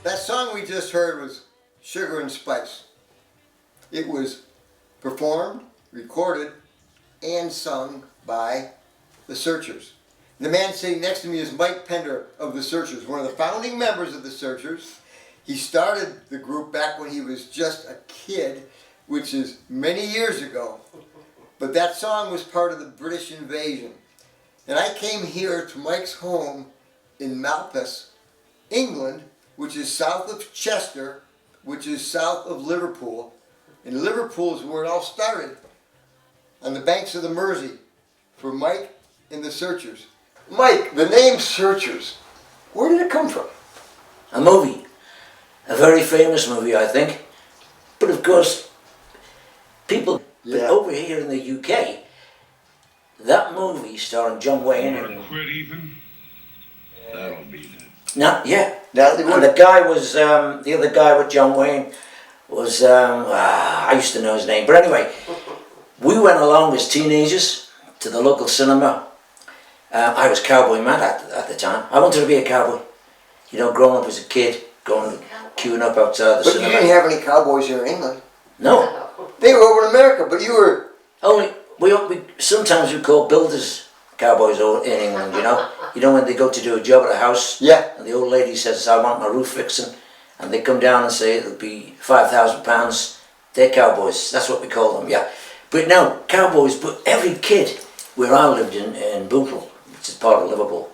That song we just heard was Sugar and Spice. It was performed, recorded, and sung by The Searchers. The man sitting next to me is Mike Pender of The Searchers, one of the founding members of The Searchers. He started the group back when he was just a kid, which is many years ago. But that song was part of the British invasion. And I came here to Mike's home in Malpas, England, which is south of Chester, which is south of Liverpool. And Liverpool is where it all started, on the banks of the Mersey, for Mike and The Searchers. Mike, the name Searchers, where did it come from? A movie. A very famous movie, I think. But of course, people over here in the UK, that movie starring John Wayne and... Quit, Ethan? That'll be it. No, yeah. And the guy was, the other guy with John Wayne was, I used to know his name. But anyway, we went along as teenagers to the local cinema. I was cowboy mad at the time. I wanted to be a cowboy. You know, growing up as a kid, queuing up outside the cinema. But you didn't have any cowboys here in England. No. They were over in America, but you were... Only, sometimes we call builders cowboys over in England, you know. You know when they go to do a job at a house, and the old lady says, I want my roof fixing, and they come down and say it'll be £5,000, they're cowboys, that's what we call them, yeah. But no, cowboys, but every kid where I lived in Bootle, which is part of Liverpool,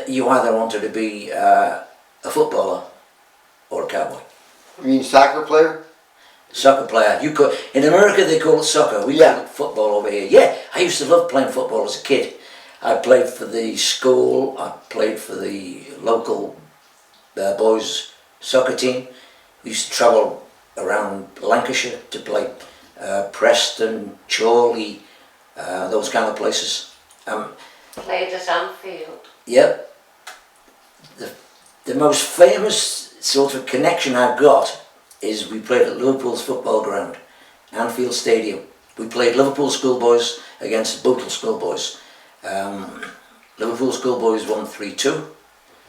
you either wanted to be a footballer or a cowboy. You mean soccer player? Soccer player. In America they call it soccer, we call it football over here. Yeah, I used to love playing football as a kid. I played for the school, I played for the local boys soccer team. We used to travel around Lancashire to play Preston, Chorley, those kind of places. Played at Anfield. Yep. The most famous sort of connection I've got is we played at Liverpool's football ground, Anfield Stadium. We played Liverpool schoolboys against Bootle schoolboys. Liverpool schoolboys won 3-2.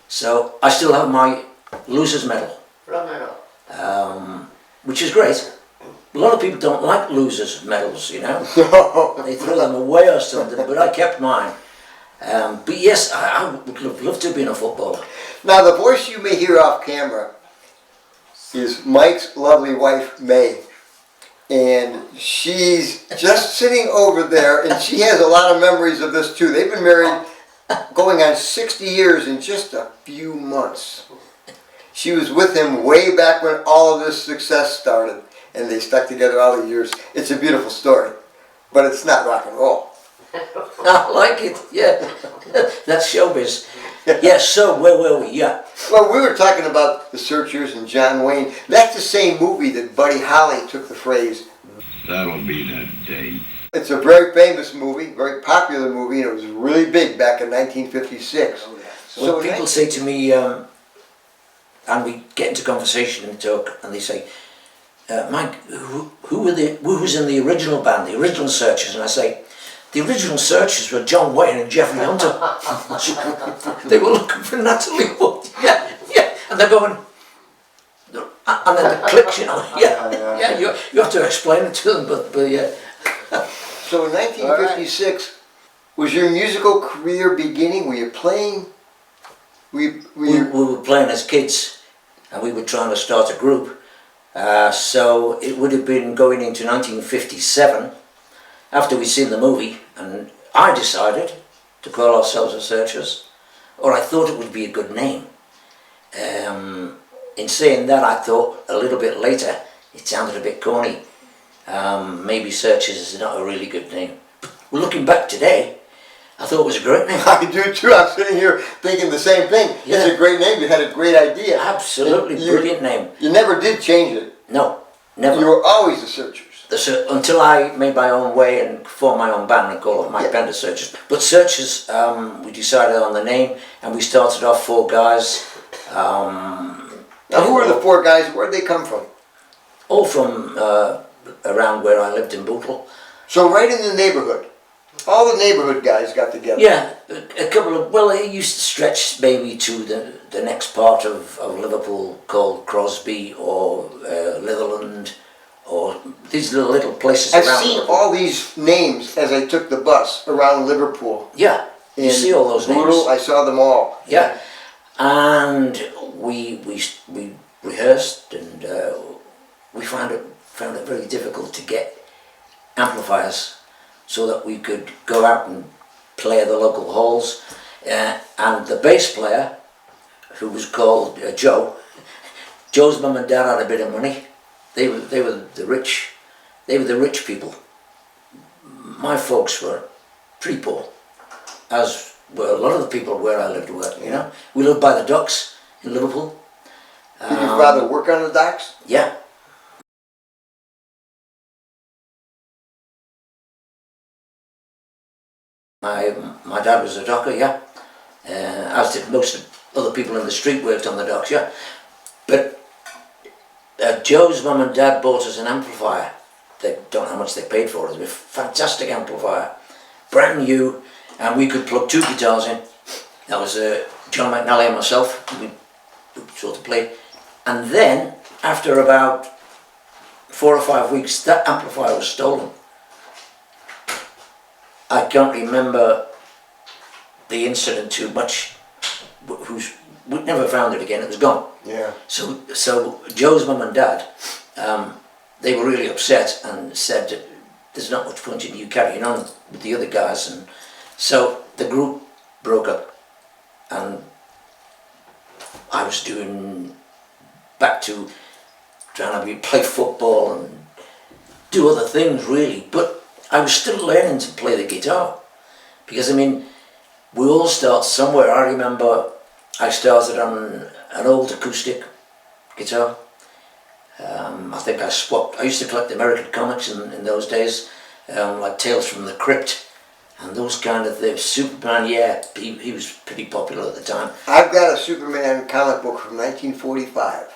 So I still have my loser's medal. Runner-up. Which is great. A lot of people don't like losers' medals, you know. They throw them away or something, but I kept mine. But yes, I would love to have been a footballer. Now the voice you may hear off camera is Mike's lovely wife, May. And she's just sitting over there, and she has a lot of memories of this too. They've been married going on 60 years in just a few months. She was with him way back when all of this success started, and they stuck together all the years. It's a beautiful story, but it's not rock and roll. I like it, yeah. That's showbiz. Yeah, so where were we? Yeah. Well, we were talking about The Searchers and John Wayne. That's the same movie that Buddy Holly took the phrase. That'll be that day. It's a very famous movie, very popular movie, and it was really big back in 1956. So when people say to me, and we get into conversation and talk, and they say, Mike, who's in the original band, the original Searchers? And I say, the original Searchers were John Wayne and Jeffrey Hunter. They were looking for Natalie Wood. Yeah. And they're going, and then the clicks, you know. Yeah. You have to explain it to them, but yeah. So in 1956, was your musical career beginning? Were you playing? We were playing as kids, and we were trying to start a group. So it would have been going into 1957. After we'd seen the movie, and I decided to call ourselves The Searchers, or I thought it would be a good name. In saying that, I thought a little bit later, it sounded a bit corny. Maybe Searchers is not a really good name. But looking back today, I thought it was a great name. I do too. I'm sitting here thinking the same thing. Yeah. It's a great name. You had a great idea. Absolutely brilliant name. You never did change it. No, never. You were always The Searchers. Until I made my own way and formed my own band and called it Mike Pender Searchers. But Searchers, we decided on the name, and we started off 4 guys. Now who were the 4 guys? Where'd they come from? All from around where I lived in Bootle. So right in the neighborhood. All the neighborhood guys got together. Yeah, a couple of, well, it used to stretch maybe to the next part of Liverpool called Crosby or Litherland or these little places I've around seen Liverpool. all these names as I took the bus around Liverpool. Yeah, you In see all those Bootle, names. I saw them all. Yeah, and we rehearsed, and we found it very difficult to get amplifiers so that we could go out and play at the local halls. And the bass player, who was called Joe's mum and dad had a bit of money. They were the rich. They were the rich people. My folks were pretty poor, as were a lot of the people where I lived. You know, we lived by the docks in Liverpool. Did your father work on the docks? Yeah. My dad was a docker, yeah. As did most of other people in the street worked on the docks, yeah. But Joe's mum and dad bought us an amplifier. They don't know how much they paid for it. It was a fantastic amplifier, brand new, and we could plug 2 guitars in. That was John McNally and myself. We sort of played. And then, after about 4 or 5 weeks, that amplifier was stolen. I can't remember the incident too much. We never found it again. It was gone. Yeah. So Joe's mum and dad, they were really upset and said, "There's not much point in you carrying on with the other guys." And so the group broke up, and I was doing back to trying to play football and do other things really, but I was still learning to play the guitar, because I mean, we all start somewhere. I remember I started on an old acoustic guitar. I think I used to collect American comics in those days, like Tales from the Crypt and those kind of things. Superman, yeah, he was pretty popular at the time. I've got a Superman comic book from 1945.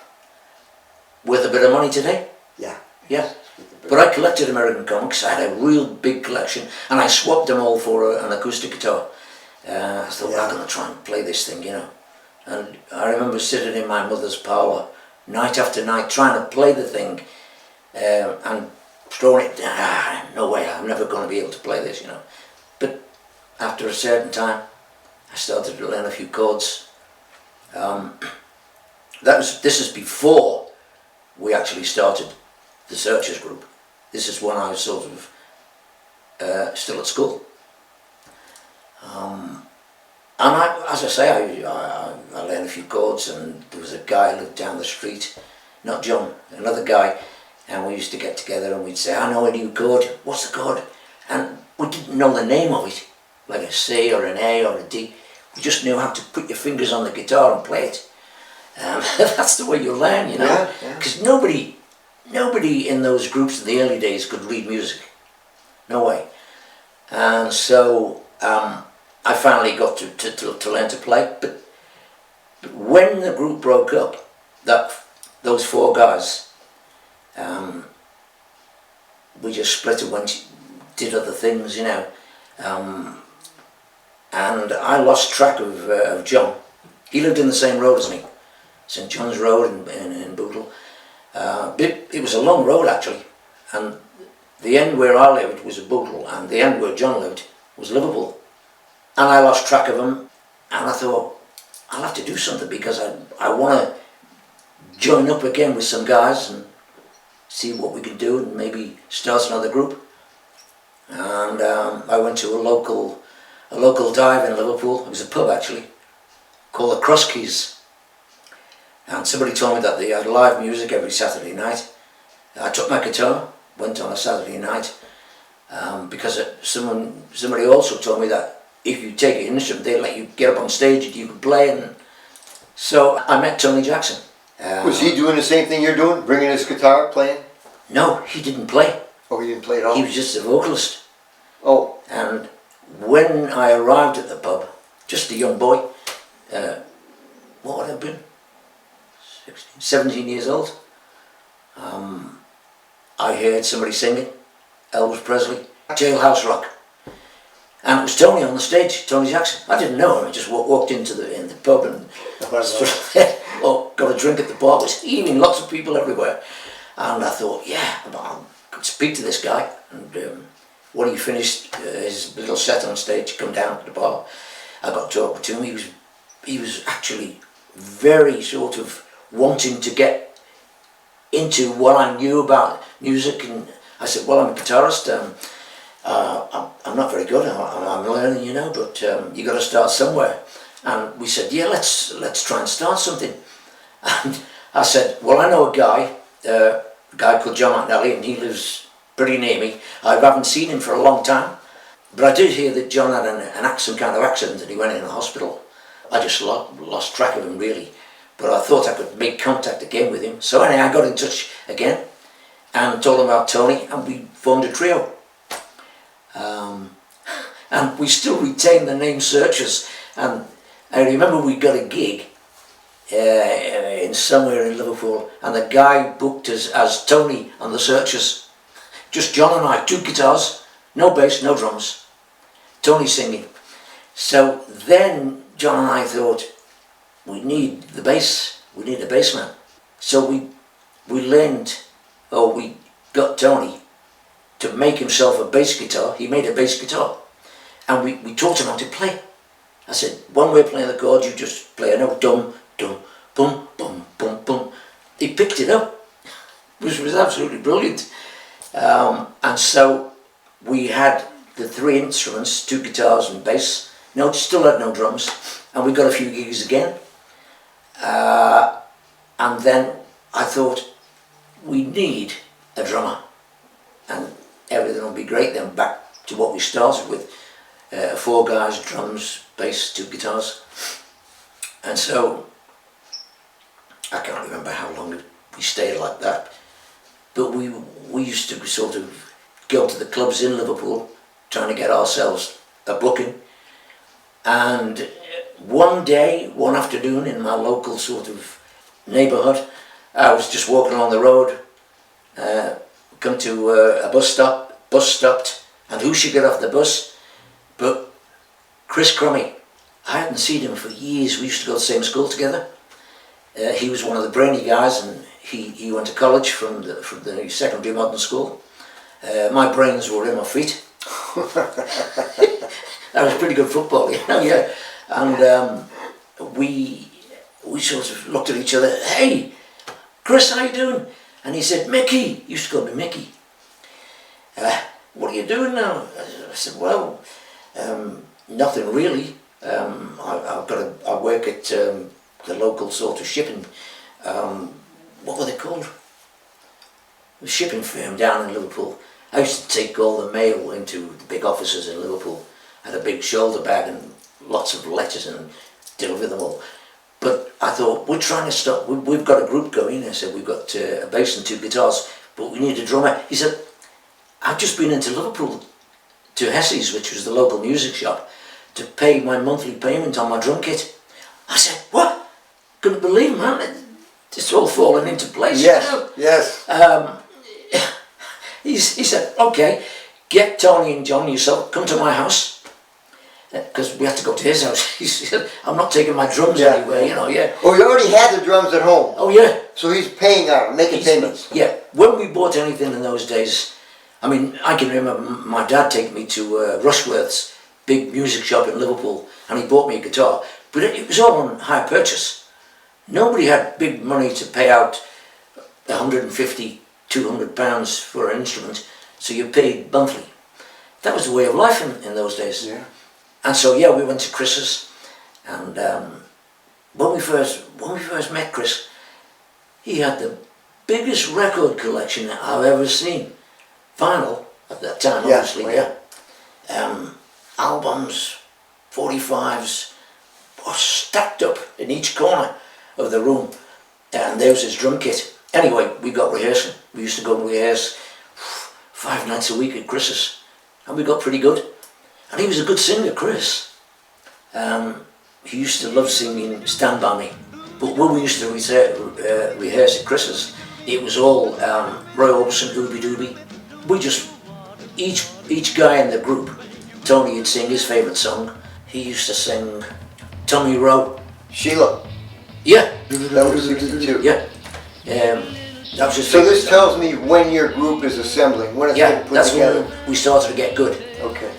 Worth a bit of money today? Yeah. Yeah. But I collected American comics. I had a real big collection, and I swapped them all for an acoustic guitar. I thought, I'm going to try and play this thing, you know. And I remember sitting in my mother's parlour night after night trying to play the thing, and throwing it, no way, I'm never going to be able to play this, you know. But after a certain time, I started to learn a few chords. This is before we actually started the Searchers group. This is when I was sort of still at school. And as I say, I learned a few chords, and there was a guy who lived down the street, not John, another guy, and we used to get together and we'd say, I know a new chord, what's the chord? And we didn't know the name of it, like a C or an A or a D. We just knew how to put your fingers on the guitar and play it. That's the way you learn, you know, because nobody in those groups in the early days could read music, no way. And so I finally got to learn to play, but when the group broke up, those 4 guys, we just split and did other things, you know, and I lost track of John. He lived in the same road as me, St John's Road in Bootle. It was a long road actually, and the end where I lived was Bootle, and the end where John lived was Liverpool. And I lost track of him, and I thought, I'll have to do something, because I want to join up again with some guys and see what we can do and maybe start another group. And I went to a local dive in Liverpool. It was a pub actually, called the Cross Keys. And somebody told me that they had live music every Saturday night. I took my guitar, went on a Saturday night, because somebody also told me that if you take an instrument, they let you get up on stage and you can play. And so I met Tony Jackson. Was he doing the same thing you're doing, bringing his guitar, playing? No, he didn't play. Oh, he didn't play at all? He was just a vocalist. Oh. And when I arrived at the pub, just a young boy, what would I have been? 16, 17 years old. I heard somebody singing, Elvis Presley, Jailhouse Rock. And it was Tony on the stage, Tony Jackson. I didn't know him. I just walked into the pub and got a drink at the bar. It was heaving, lots of people everywhere. And I thought, yeah, I'll speak to this guy. And when he finished his little set on stage, come down to the bar, I got talking to him. He was actually very sort of wanting to get into what I knew about music. And I said, well, I'm a guitarist. I'm not very good. I'm learning, you know, but you got to start somewhere. And we said, yeah, let's try and start something. And I said, well, I know a guy called John McNally, and he lives pretty near me. I haven't seen him for a long time, but I did hear that John had some kind of accident and he went in a hospital. I just lost track of him really, but I thought I could make contact again with him. So anyway, I got in touch again and told him about Tony, and we formed a trio. And we still retain the name Searchers. And I remember we got a gig in somewhere in Liverpool, and the guy booked us as Tony and the Searchers. Just John and I, 2 guitars, no bass, no drums. Tony singing. So then John and I thought, we need the bass, we need a bass man. So we got Tony to make himself a bass guitar. He made a bass guitar, and we taught him how to play. I said, when we're playing the chords, you just play a note, dum, dum, bum, bum, bum, bum. He picked it up, which was absolutely brilliant. And so we had the 3 instruments, 2 guitars and bass. No, still had no drums, and we got a few gigs again. And then I thought, we need a drummer, and everything will be great. Then back to what we started with, 4 guys, drums, bass, 2 guitars. And so I can't remember how long we stayed like that, but we used to sort of go to the clubs in Liverpool trying to get ourselves a booking. And one day, one afternoon, in my local sort of neighbourhood, I was just walking along the road, come to a bus stopped, and who should get off the bus but Chris Crummy. I hadn't seen him for years. We used to go to the same school together. He was one of the brainy guys, and he went to college from the secondary modern school. My brains were in my feet. I was pretty good football, you know, yeah. And we sort of looked at each other. Hey, Chris, how you doing? And he said, Mickey. He used to call me Mickey. What are you doing now? I said, well, nothing really. I work at the local sort of shipping, what were they called? The shipping firm down in Liverpool. I used to take all the mail into the big offices in Liverpool. I had a big shoulder bag and lots of letters and deliver them all. But I thought, we're trying to stop, we've got a group going. I said, we've got a bass and 2 guitars, but we need a drummer. He said, I've just been into Liverpool to Hessie's, which was the local music shop, to pay my monthly payment on my drum kit. I said, what? Couldn't believe, man, it's all falling into place. Yes, you know? yes. He said, okay, get Tony and John yourself, come to my house. Because we had to go to his house. He said, I'm not taking my drums anywhere, you know, yeah. Oh, you already had the drums at home. Oh, yeah. So he's paying out, making payments. Yeah. When we bought anything in those days, I mean, I can remember my dad taking me to Rushworth's big music shop in Liverpool, and he bought me a guitar. But it was all on hire purchase. Nobody had big money to pay out 150, 200 pounds for an instrument, so you paid monthly. That was the way of life in those days. Yeah. And so yeah, we went to Chris's, and when we first met Chris, he had the biggest record collection I've ever seen. Vinyl at that time, obviously, yeah. Albums, 45s, stacked up in each corner of the room, and there was his drum kit. Anyway, we got rehearsing. We used to go and rehearse 5 nights a week at Chris's, and we got pretty good. And he was a good singer, Chris. He used to love singing Stand By Me. But when we used to rehearse at Chris's, it was all Roy Orbison, Ooby Dooby. We just, each guy in the group Tony would sing his favourite song. He used to sing Tommy Rowe. Sheila. Yeah. That was 62. Yeah. That was his So favourite this song. tells me when your group is assembling, when it's getting put That's together. when we started to get good. Okay.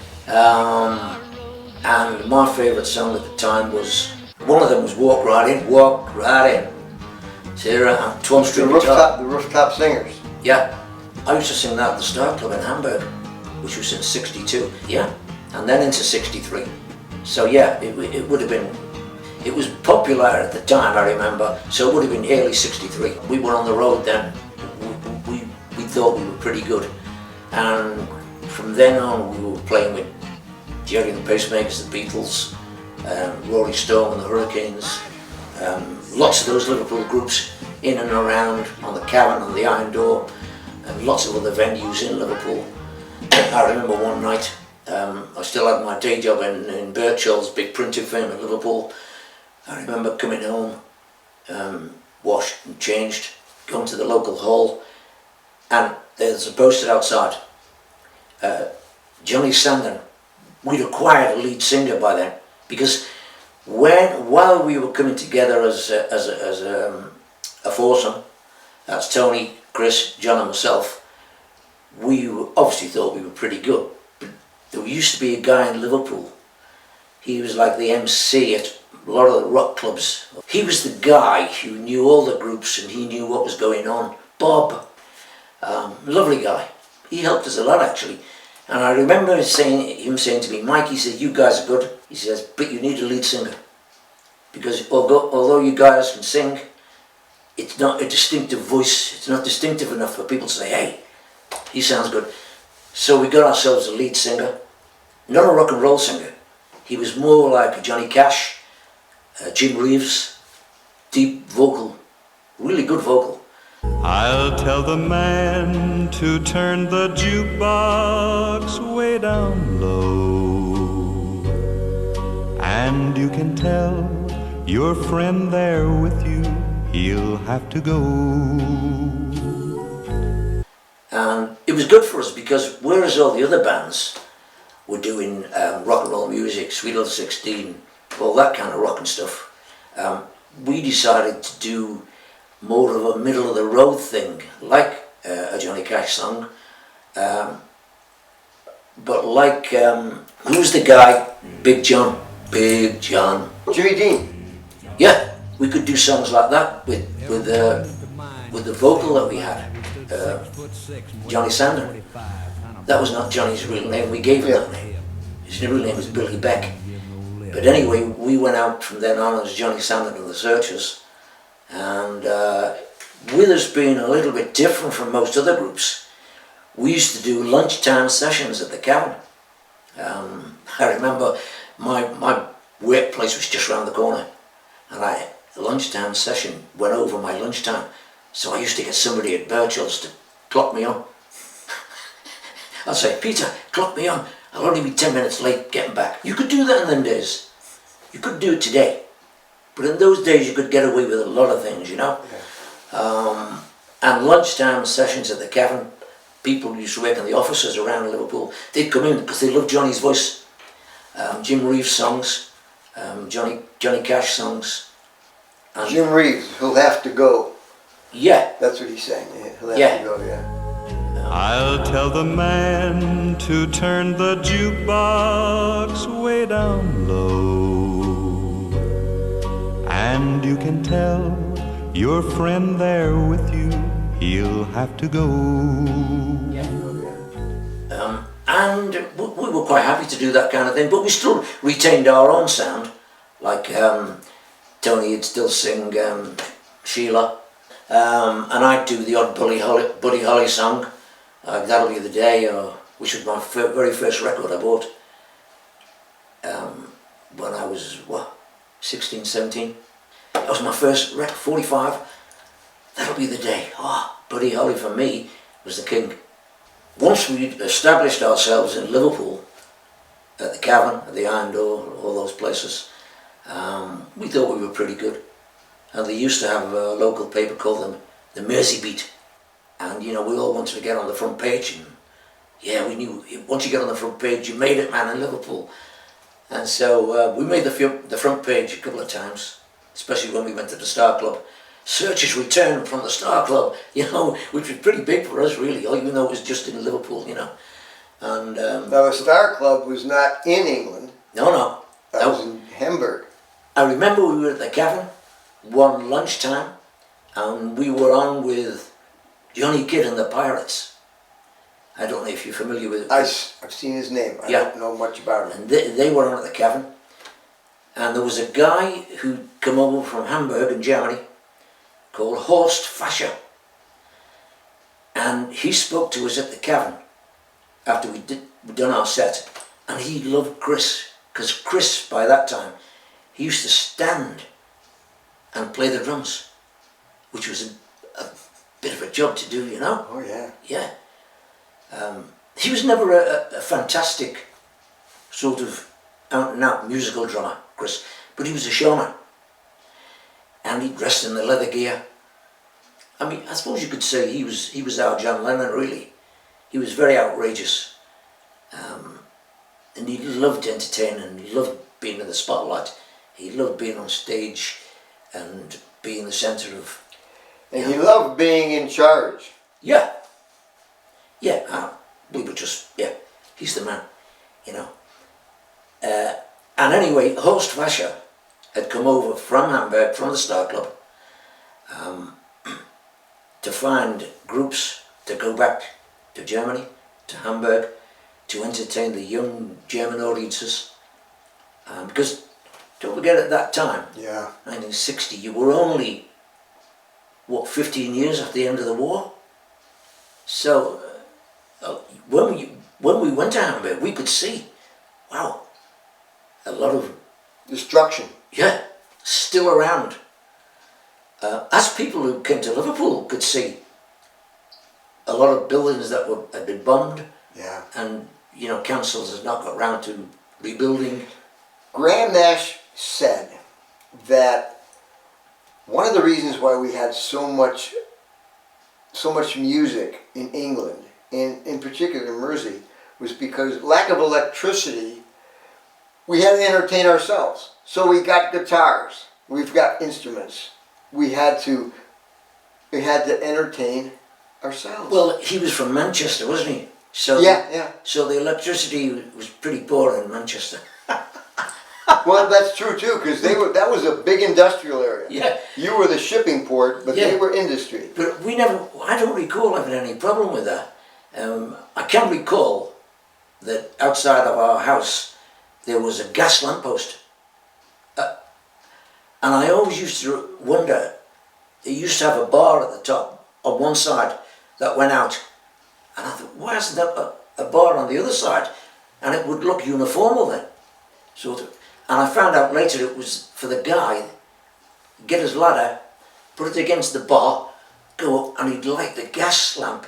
And my favourite song at the time was, one of them was Walk Right In, Walk Right In. Sarah, 12 string guitar. The rooftop singers. Yeah, I used to sing that at the Star Club in Hamburg, which was in 62, yeah, and then into 63. So yeah, it would have been, it was popular at the time, I remember, so it would have been early 63. We were on the road then, we thought we were pretty good. And from then on we were playing with Jerry and the Pacemakers, the Beatles, Rolling Stone and the Hurricanes, lots of those Liverpool groups in and around on the Cavern and the Iron Door, and lots of other venues in Liverpool. I remember one night, I still had my day job in Birchall's big printing firm in Liverpool. I remember coming home, washed and changed, going to the local hall, and there's a poster outside. Johnny Sandon, we'd acquired a lead singer by then, because while we were coming together as a foursome, that's Tony, Chris, John and myself, we obviously thought we were pretty good. But there used to be a guy in Liverpool, he was like the MC at a lot of the rock clubs. He was the guy who knew all the groups and he knew what was going on. Bob, lovely guy. He helped us a lot actually. And I remember him saying to me, Mike, he said, you guys are good. He says, but you need a lead singer. Because although you guys can sing, it's not a distinctive voice. It's not distinctive enough for people to say, hey, he sounds good. So we got ourselves a lead singer, not a rock and roll singer. He was more like a Johnny Cash, Jim Reeves, deep vocal, really good vocal. I'll tell the man to turn the jukebox way down low, and you can tell your friend there with you, he'll have to go. And it was good for us because whereas all the other bands were doing rock and roll music, Sweet Little 16, all that kind of rock and stuff, we decided to do more of a middle of the road thing, like a Johnny Cash song, but like, who's the guy? Big John. Jimmy Dean. Yeah, we could do songs like that with the vocal that we had, Johnny Sander. That was not Johnny's real name, we gave him that name. His real name was Billy Beck. But anyway, we went out from then on as Johnny Sander and the Searchers. And with us being a little bit different from most other groups, we used to do lunchtime sessions at the Cavern. I remember my workplace was just around the corner, and the lunchtime session went over my lunchtime, so I used to get somebody at Birchall's to clock me on. I'd say, Peter, clock me on, I'll only be 10 minutes late getting back. You could do that in them days. You could do it today. But in those days you could get away with a lot of things, you know. Yeah. And lunchtime sessions at the Cavern, people used to work in the offices around Liverpool, they'd come in because they loved Johnny's voice. Jim Reeves songs, Johnny Cash songs. And Jim Reeves, he'll have to go. Yeah. That's what he's saying, yeah. He'll have to go, yeah. I'll tell the man to turn the jukebox way down low, and you can tell your friend there with you, he'll have to go. And we were quite happy to do that kind of thing, but we still retained our own sound. Like Tony would still sing Sheila, and I'd do the odd Buddy Holly song, That'll Be the Day, which was my very first record I bought when I was, 16, 17. That was my first record, 45. That'll Be the Day. Buddy Holly for me was the king. Once we established ourselves in Liverpool, at the Cavern, at the Iron Door, all those places, we thought we were pretty good. And they used to have a local paper called the Mersey Beat. And, you know, we all wanted to get on the front page and, yeah, we knew once you get on the front page, you made it, man, in Liverpool. And so we made the front page a couple of times, especially when we went to the Star Club. Searchers returned from the Star Club, you know, which was pretty big for us, really, even though it was just in Liverpool, you know. And Now, the Star Club was not in England. no, That was in Hamburg. I remember we were at the Cavern one lunchtime, and we were on with Johnny Kidd and the Pirates. I don't know if you're familiar with it. I've seen his name. I Yeah. don't know much about him. And they were on at the Cavern, and there was a guy who'd come over from Hamburg in Germany called Horst Fascher, and he spoke to us at the Cavern after we'd done our set, and he loved Chris, because Chris, by that time, he used to stand and play the drums, which was a bit of a job to do, you know. Oh, yeah. Yeah. He was never a fantastic sort of out-and-out musical drummer, Chris, but he was a showman. And he dressed in the leather gear. I mean, I suppose you could say he was our John Lennon, really. He was very outrageous. And he loved entertaining, he loved being in the spotlight. He loved being on stage and being the centre of... And he loved being in charge. Yeah. Yeah, we were just, yeah, he's the man, you know. And anyway, Horst Fascher had come over from Hamburg, from the Star Club, to find groups to go back to Germany, to Hamburg, to entertain the young German audiences. Because, don't forget, at that time, Yeah. 1960, you were only, 15 years after the end of the war? So, when we went to Hamburg, we could see, wow, a lot of, Destruction. yeah, still around. As people who came to Liverpool could see, a lot of buildings that had been bombed, Yeah. and, you know, councils had not got round to rebuilding. Graham Nash said that one of the reasons why we had so much music in England, in particular in Mersey, was because lack of electricity, we had to entertain ourselves. So we got guitars, we've got instruments. We had to entertain ourselves. Well, he was from Manchester, wasn't he? So yeah. So the electricity was pretty poor in Manchester. Well, that's true too, because that was a big industrial area. Yeah. You were the shipping port, but they Yeah. were industry. But I don't recall having any problem with that. I can recall that outside of our house there was a gas lamppost. And I always used to wonder, they used to have a bar at the top on one side that went out. And I thought, why isn't there a bar on the other side? And it would look uniformal then, sort of. And I found out later it was for the guy, get his ladder, put it against the bar, go up, and he'd light the gas lamp.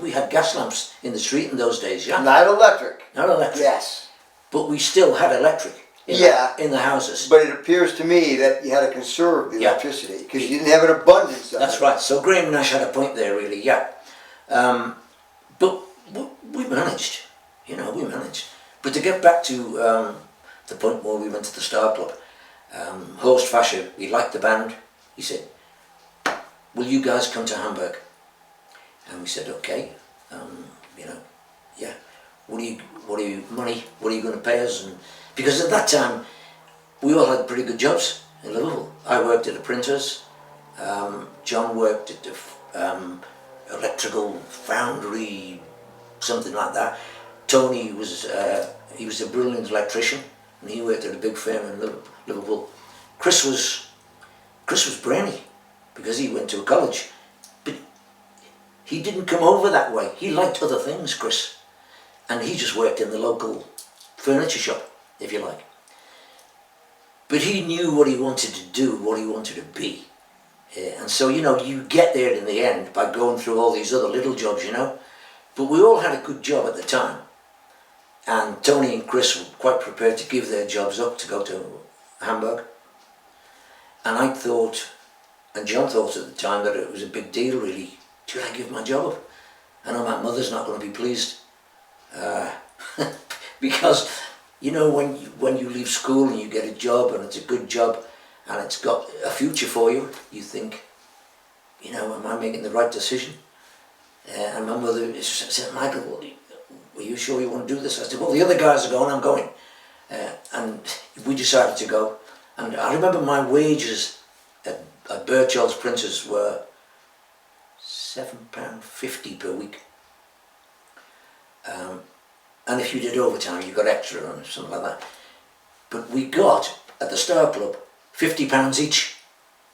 We had gas lamps in the street in those days, yeah? Not electric. Not electric. Yes. But we still had electric in the houses. But it appears to me that you had to conserve the Yeah. electricity because you didn't have an abundance of That's it. right. So Graham Nash had a point there, really, yeah. But we managed, we managed. But to get back to the point where we went to the Star Club, Horst Fascher, he liked the band. He said, will you guys come to Hamburg? And we said, okay, yeah. What are you going to pay us? And because at that time, we all had pretty good jobs in Liverpool. I worked at the printers. John worked at the electrical foundry, something like that. Tony was he was a brilliant electrician, and he worked at a big firm in Liverpool. Chris was brainy because he went to a college, but he didn't come over that way. He liked other things, Chris, and he just worked in the local furniture shop, if you like. But he knew what he wanted to do, what he wanted to be. And so, you get there in the end by going through all these other little jobs, But we all had a good job at the time. And Tony and Chris were quite prepared to give their jobs up to go to Hamburg. And I thought, and John thought at the time, that it was a big deal, really. Should I give my job up? I know my mother's not going to be pleased. Because, you know, when you leave school and you get a job and it's a good job and it's got a future for you, you think, you know, am I making the right decision? And my mother said, Michael, well, are you sure you want to do this? I said, well, the other guys are going, I'm going. And we decided to go. And I remember my wages at Birchall's Printers were £7.50 per week. And if you did overtime, you got extra or something like that. But we got, at the Star Club, £50 each,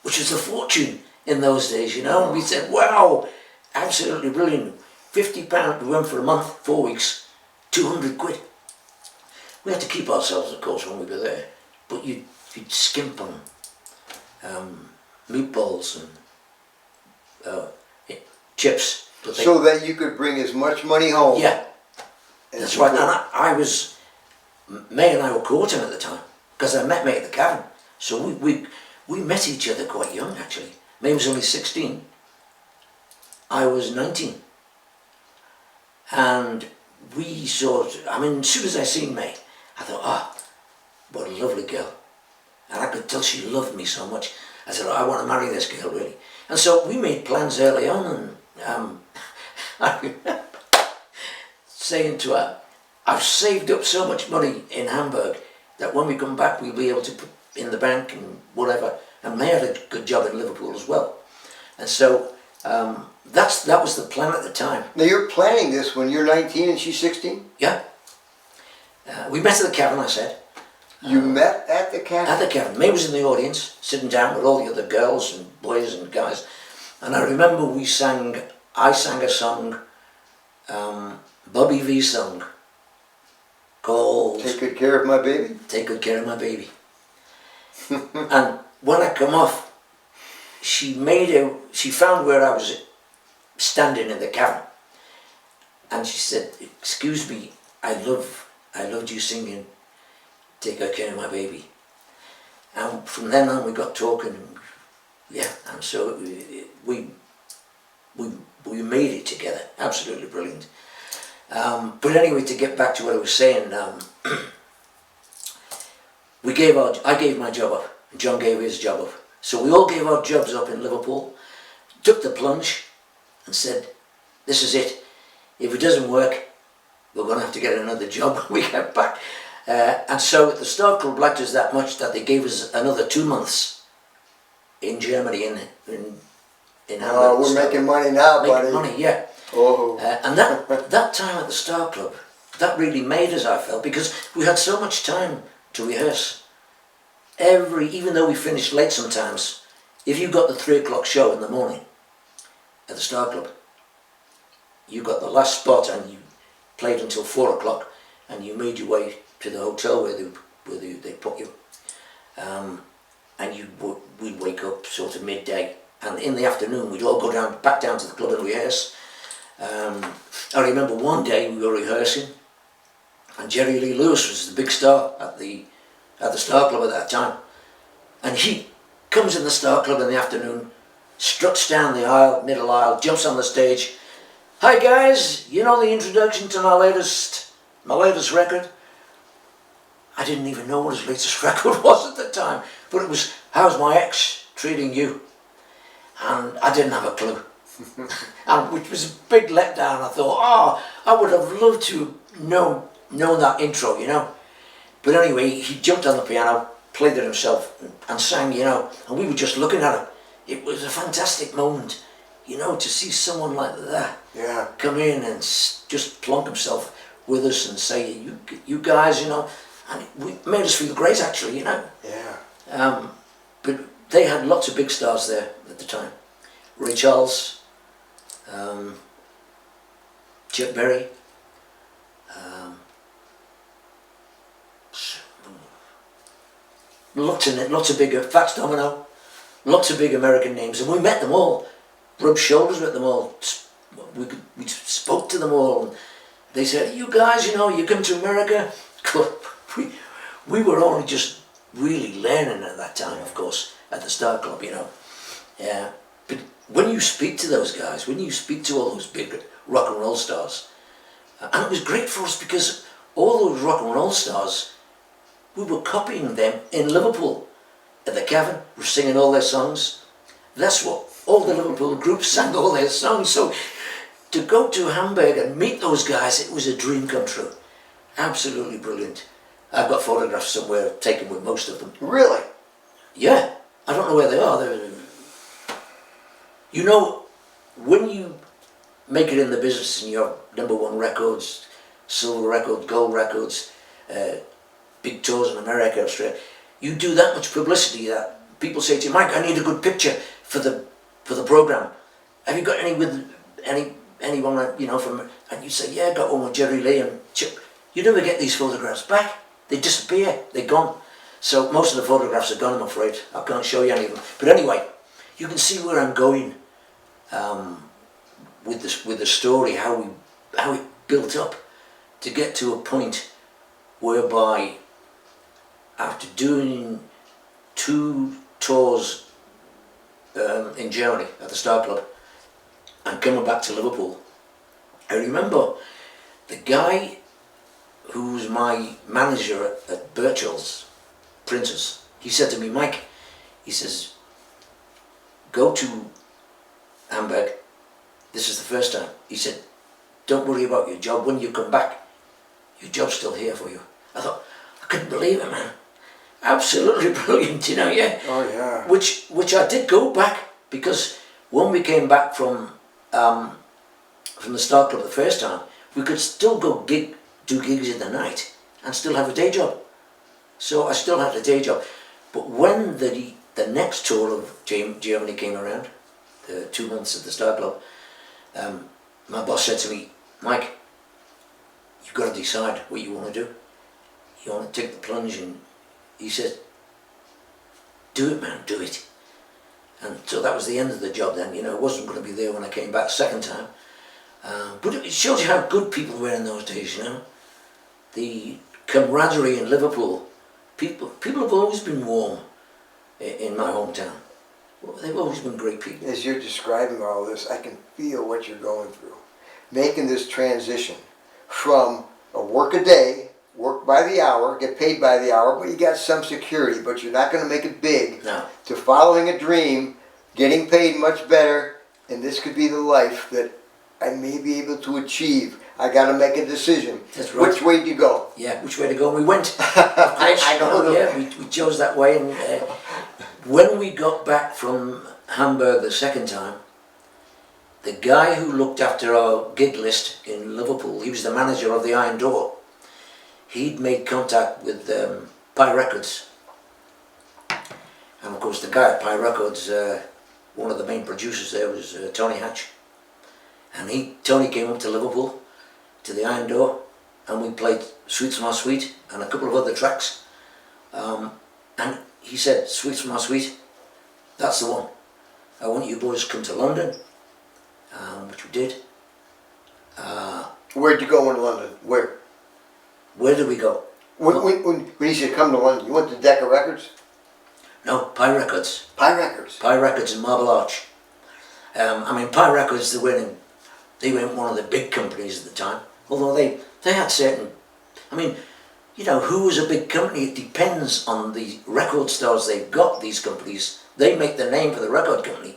which was a fortune in those days, you know. And we said, wow, absolutely brilliant. £50, we went for a month, 4 weeks, 200 quid. We had to keep ourselves, of course, when we were there. But you'd skimp on meatballs and chips. So that you could bring as much money home. Yeah, that's right. And I was, May and I were courting at the time, because I met May at the Cavern. So we met each other quite young, actually. May was only 16. I was 19. And we sort of, I mean, as soon as I seen May, I thought, ah, what a lovely girl. And I could tell she loved me so much. I said, oh, I want to marry this girl, really. And so we made plans early on, and I remember saying to her, I've saved up so much money in Hamburg that when we come back we'll be able to put in the bank and whatever. And May had a good job in Liverpool as well. And so that was the plan at the time. Now you're planning this when you're 19 and she's 16? Yeah. We met at the Cavern, I said. You met at the Cavern? At the Cavern. May was in the audience, sitting down with all the other girls and boys and guys. And I remember I sang a song, Bobby V song, called Take Good Care of My Baby? Take Good Care of My Baby. And when I come off, she found where I was standing in the cavern. And she said, excuse me, I loved you singing Take Good Care of My Baby. And from then on we got talking, yeah, and so we made it together, absolutely brilliant. But anyway, to get back to what I was saying, I gave my job up, and John gave his job up. So we all gave our jobs up in Liverpool, took the plunge and said, this is it. If it doesn't work, we're going to have to get another job when we get back. And so the Star Club liked us that much that they gave us another 2 months in Germany, in Hamburg. Oh, we're making money now, buddy. Making money, yeah. Oh. And that time at the Star Club, that really made us, I felt, because we had so much time to rehearse. Even though we finished late sometimes, if you got the 3 o'clock show in the morning at the Star Club, you got the last spot and you played until 4 o'clock and you made your way to the hotel where they put you. And we'd wake up sort of midday, and in the afternoon we'd all go back down to the club and rehearse. I remember one day we were rehearsing, and Jerry Lee Lewis was the big star at the Star Club at that time, and he comes in the Star Club in the afternoon, struts down the middle aisle, jumps on the stage. Hi guys, you know the introduction to my latest record? I didn't even know what his latest record was at the time, but it was How's My Ex Treating You? And I didn't have a clue. And which was a big letdown. I thought, oh, I would have loved to know that intro, you know. But anyway, he jumped on the piano, played it himself and sang, you know, and we were just looking at him. It was a fantastic moment, you know, to see someone like that come in and just plonk himself with us and say, you guys, you know, and it made us feel great, actually, you know. Yeah. But they had lots of big stars there at the time. Ray Charles, Chet Berry, lots of bigger, Fats Domino, lots of big American names, and we met them all, rubbed shoulders with them all, we spoke to them all, and they said, you guys, you know, you come to America. We were only just really learning at that time, of course, at the Star Club, you know. Yeah. But when you speak to those guys, when you speak to all those big rock and roll stars. And it was great for us because all those rock and roll stars, we were copying them in Liverpool. At the Cavern, we're singing all their songs. That's what all the Liverpool groups sang, all their songs. So to go to Hamburg and meet those guys, it was a dream come true. Absolutely brilliant. I've got photographs somewhere taken with most of them. Really? Yeah, I don't know where they are. You know, when you make it in the business and you have #1 records, silver records, gold records, big tours in America, Australia, you do that much publicity that people say to you, Mike, I need a good picture for the program. Have you got any with anyone, you know, from, and you say, yeah, I got one with Jerry Lee and Chip. You never get these photographs back. They disappear. They're gone. So most of the photographs are gone, I'm afraid. I can't show you any of them. But anyway, you can see where I'm going with the story, how it built up to get to a point whereby after doing 2 tours in Germany at the Star Club and coming back to Liverpool, I remember the guy who was my manager at Birchall's Printers, he said to me, Mike, he says, go to Hamburg, this is the first time. He said, don't worry about your job. When you come back, your job's still here for you. I thought, I couldn't believe it, man. Absolutely brilliant, you know, yeah. Oh, yeah. Which I did go back, because when we came back from the Star Club the first time, we could still go do gigs in the night and still have a day job. So I still had a day job. But when the next tour of Germany came around, the 2 months at the Star Club, my boss said to me, Mike, you've got to decide what you want to do. You want to take the plunge, and he said, do it, man, do it. And so that was the end of the job then. You know, I wasn't going to be there when I came back the second time. But it shows you how good people were in those days, you know. The camaraderie in Liverpool, people have always been warm in my hometown. Well, they've always been great people. As you're describing all this, I can feel what you're going through. Making this transition from a work a day, work by the hour, get paid by the hour, but you got some security, but you're not going to make it big, No. to following a dream, getting paid much better, and this could be the life that I may be able to achieve. I got to make a decision. That's right. Which way do you go? Yeah, which way to go? And we went. Of course, I know. Yeah, we chose that way. And when we got back from Hamburg the second time, the guy who looked after our gig list in Liverpool, he was the manager of the Iron Door. He'd made contact with Pie Records. And of course the guy at Pie Records, one of the main producers there was Tony Hatch. And Tony came up to Liverpool, to the Iron Door, and we played Sweet's My Sweet and a couple of other tracks. And he said, Sweet's My Sweet, that's the one. I want you boys to come to London, which we did. Where'd you go in London? Where? Where did we go? When you said come to London, you went to Decca Records? No, Pie Records. Pie Records? Pie Records in Marble Arch. I mean, Pie Records, they weren't one of the big companies at the time, although they had certain, I mean, you know, who is a big company? It depends on the record stars they've got, these companies. They make the name for the record company.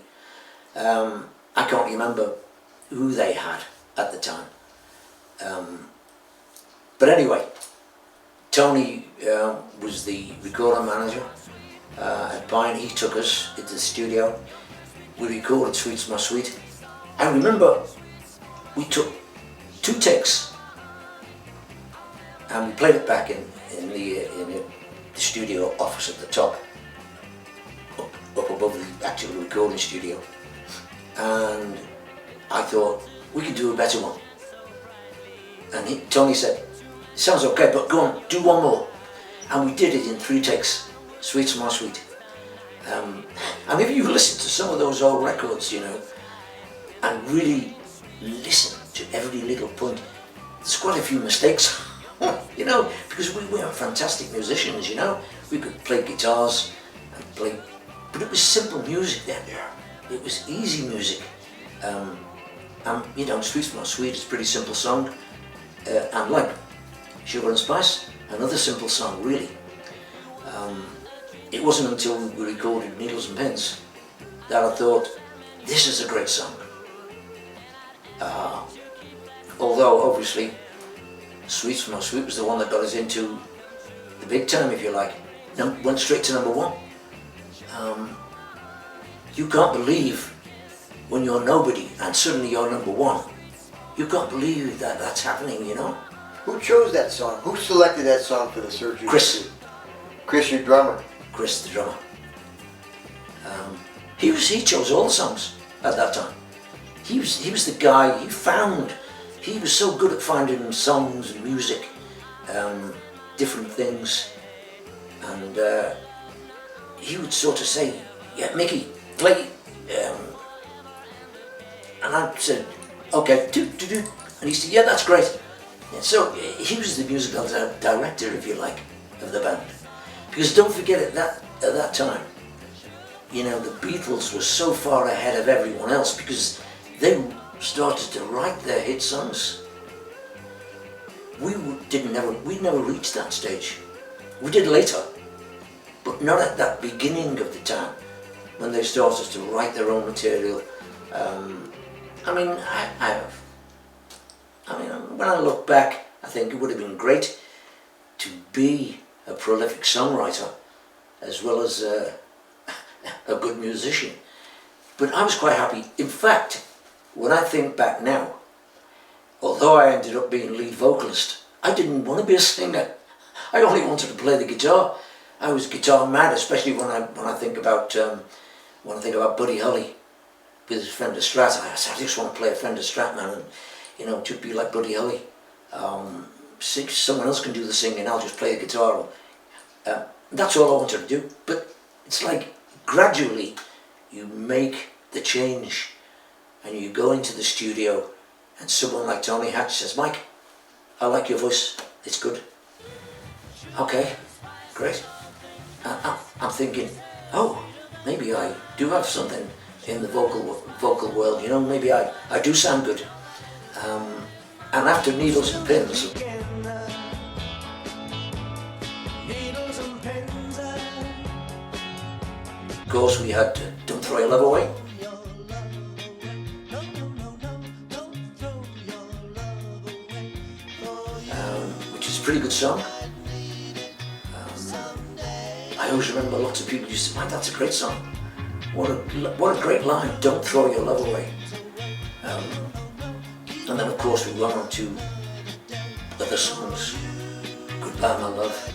I can't remember who they had at the time. But anyway, Tony was the recording manager at Pie, and he took us into the studio. We recorded Sweet's My Sweet. I remember we took 2 takes and we played it back in the studio office at the top, up above the actual recording studio. And I thought, we could do a better one. And Tony said, sounds okay, but go on, do one more. And we did it in 3 takes, Sweet's My Sweet. And if you listen to some of those old records, you know, and really listen to every little point, there's quite a few mistakes, you know, because we were fantastic musicians, you know. We could play guitars and play, but it was simple music then. It was easy music. You know, Sweet from Our Sweet is a pretty simple song. And like Sugar and Spice, another simple song, really. It wasn't until we recorded Needles and Pins that I thought, this is a great song. Although, obviously, Sweet from Our Sweet was the one that got us into the big time, if you like. Went straight to number one. You can't believe when you're nobody and suddenly you're number one. You can't believe that that's happening, you know? Who chose that song? Who selected that song for the Searchers? Chris. Chris, your drummer. Chris, the drummer. He chose all the songs at that time. He was the guy, he was so good at finding songs and music, different things, and he would sort of say, yeah, Mickey, play, and I said, okay, do, and he said, yeah, that's great. And so he was the musical director, if you like, of the band. Because don't forget at that time, you know, the Beatles were so far ahead of everyone else because they started to write their hit songs. We never reached that stage. We did later, but not at that beginning of the time when they started to write their own material. I mean, when I look back, I think it would have been great to be a prolific songwriter as well as a good musician. But I was quite happy. In fact, when I think back now, although I ended up being lead vocalist, I didn't want to be a singer. I only wanted to play the guitar. I was guitar mad, especially when I think about Buddy Holly with his Fender Strat. I said, I just want to play a Fender Strat, man, and you know, to be like Buddy Holly. Someone else can do the singing, I'll just play the guitar. That's all I wanted to do. But it's like gradually you make the change and you go into the studio and someone like Tony Hatch says, Mike, I like your voice, it's good. Okay, great. I'm thinking, oh, maybe I do have something in the vocal world, you know, maybe I do sound good. And after Needles and Pins, of course, we had Don't Throw Your Love Away. Which is a pretty good song. I always remember lots of people used to say, man, that's a great song. What a great line, don't throw your love away. And then of course we went on to other songs, Goodbye My Love.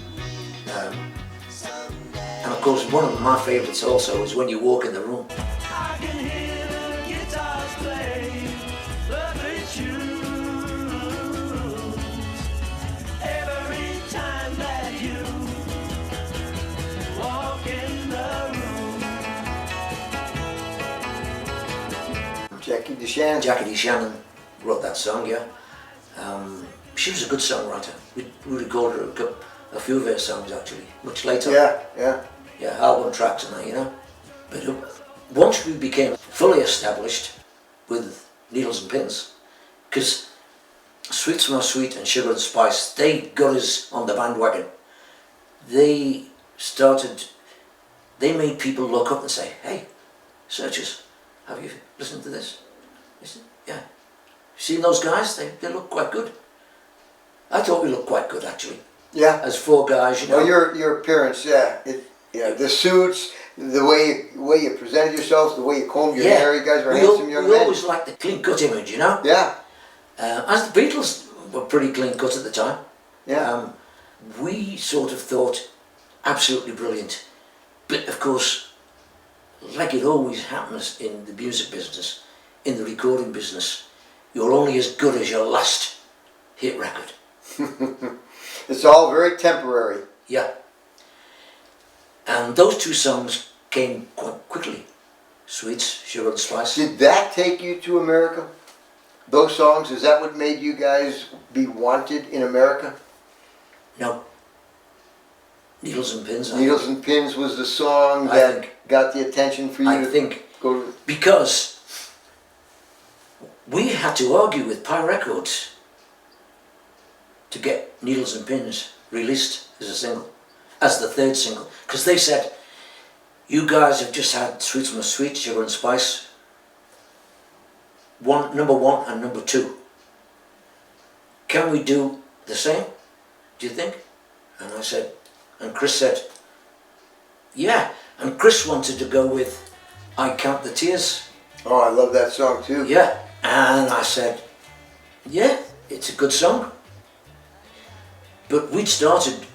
And of course one of my favourites also is When You Walk in the Room. I can hear the guitars play lovely tunes every time that you walk in the room. Jackie DeShannon. Jackie DeShannon wrote that song, yeah. She was a good songwriter. We recorded a few of her songs actually, much later. Yeah. Album tracks and that, you know. But once we became fully established with Needles and Pins, because Sweet from Our Sweet and Sugar and Spice, they got us on the bandwagon. They made people look up and say, hey, Searchers, have you listened to this? I said, yeah. Seen those guys? They look quite good. I thought we looked quite good actually. Yeah. As four guys, you know. Well, your appearance, the suits, the way you presented yourselves, the way you combed your hair, you guys were handsome young men. We always liked the clean cut image, you know. Yeah. As the Beatles were pretty clean cut at the time. Yeah. We sort of thought absolutely brilliant, but of course, like it always happens in the music business, in the recording business, you're only as good as your last hit record. It's all very temporary. Yeah. And those two songs came quite quickly. Sweets, Sugar and Spice. Did that take you to America? Those songs, is that what made you guys be wanted in America? No. Needles and Pins. Needles and Pins was the song that got the attention for you I think go to... because we had to argue with Pie Records to get Needles and Pins released as a single, as the third single, because they said, you guys have just had Sweets Must Sweet, Sugar and Spice, number 1 and number 2. Can we do the same, do you think? And I said, and Chris said, yeah. And Chris wanted to go with I Count the Tears. Oh, I love that song too. Yeah. And I said, yeah, it's a good song. But we'd started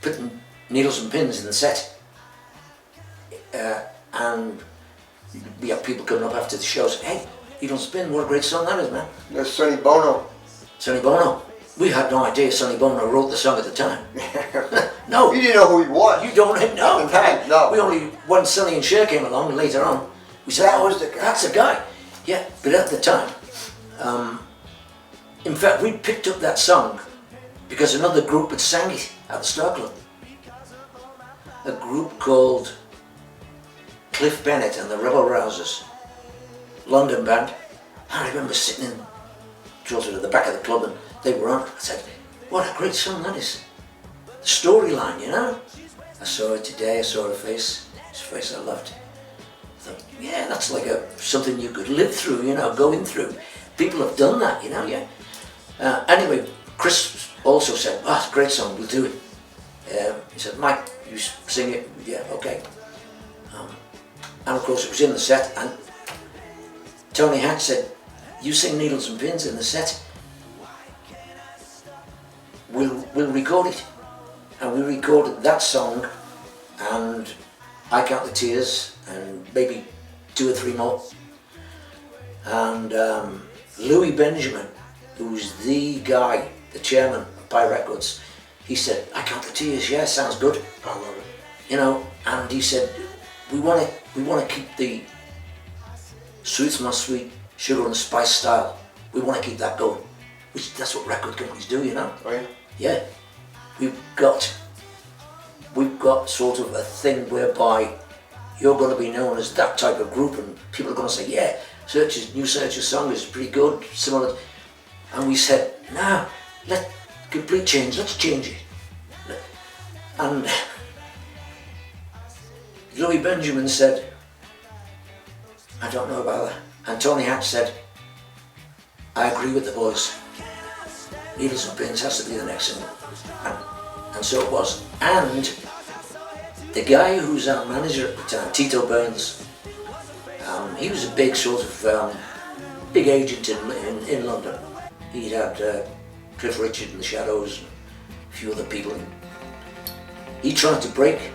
putting Needles and Pins in the set. And we had people coming up after the show saying, hey, Needles and Pins, what a great song that is, man. That's Sonny Bono. Sonny Bono. We had no idea Sonny Bono wrote the song at the time. No. You didn't know who he was. You don't know. At the time, no. We only, when Sonny and Cher came along later on, we said, That was the guy. That's the guy. Yeah, but at the time, in fact, we picked up that song because another group had sang it at the Star Club. A group called Cliff Bennett and the Rebel Rousers, London band. I remember sitting in sort of at the back of the club and they were on. I said, what a great song that is. The storyline, you know. I saw it today, I saw her face. It's a face I loved. I thought, yeah, that's like something you could live through, you know, going through. People have done that, you know, yeah. Anyway, Chris also said, oh, it's a great song, we'll do it. He said, Mike, you sing it? Yeah, okay. And of course it was in the set, and Tony Hatch said, you sing Needles and Pins in the set, we'll record it. And we recorded that song and I Count the Tears and maybe 2 or 3 more. And Louis Benjamin, who's the guy, the chairman of Pie Records, he said, I Count the Tears, yeah, sounds good. I love it. You know, and he said, we want to keep the Sweets Must Sweet, Sugar and Spice style. We want to keep that going. Which that's what record companies do, you know. Oh yeah? Yeah. We've got sort of a thing whereby you're going to be known as that type of group, and people are going to say, yeah, New Searchers song is pretty good, similar. And we said, no, complete change, let's change it. And Louis Benjamin said, I don't know about that. And Tony Hatch said, I agree with the boys. Needles and Pins has to be the next single. And so it was. And the guy who's our manager at the time, Tito Burns, he was a big sort of big agent in London. He'd had Cliff Richard and the Shadows and a few other people. He tried to break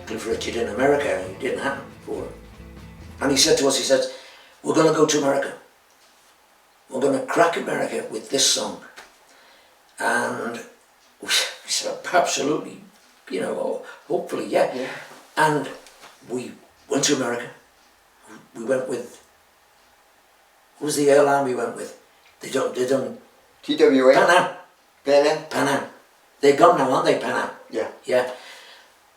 Cliff Richard in America, and it didn't happen for him. And he said to us, he said, we're going to go to America. We're going to crack America with this song. And we said, absolutely, you know, hopefully, yeah. And we went to America. We went with, who was the airline we went with? They done TWA? Pan Am. They're gone now, aren't they, Pan Am? Yeah. Yeah.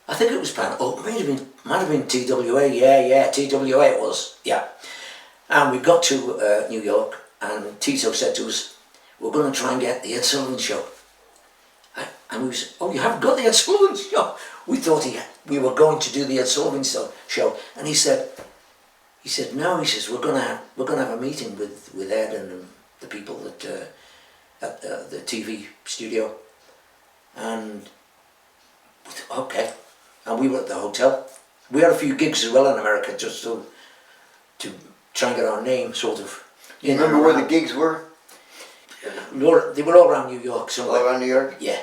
I think it was Pan Am. Oh, it might have been TWA. Yeah, TWA it was. Yeah. And we got to New York, and Tito said to us, we're going to try and get the Ed Sullivan Show. And we said, oh, you haven't got the Ed Sullivan Show? We thought we were going to do the Ed Sullivan Show. And he said, no, he says, we're going to have a meeting with Ed and the people that at the TV studio. And we thought, okay. And we were at the hotel. We had a few gigs as well in America, just to try and get our name sort of. You remember where the gigs were? They were all around New York somewhere. All around New York? Yeah.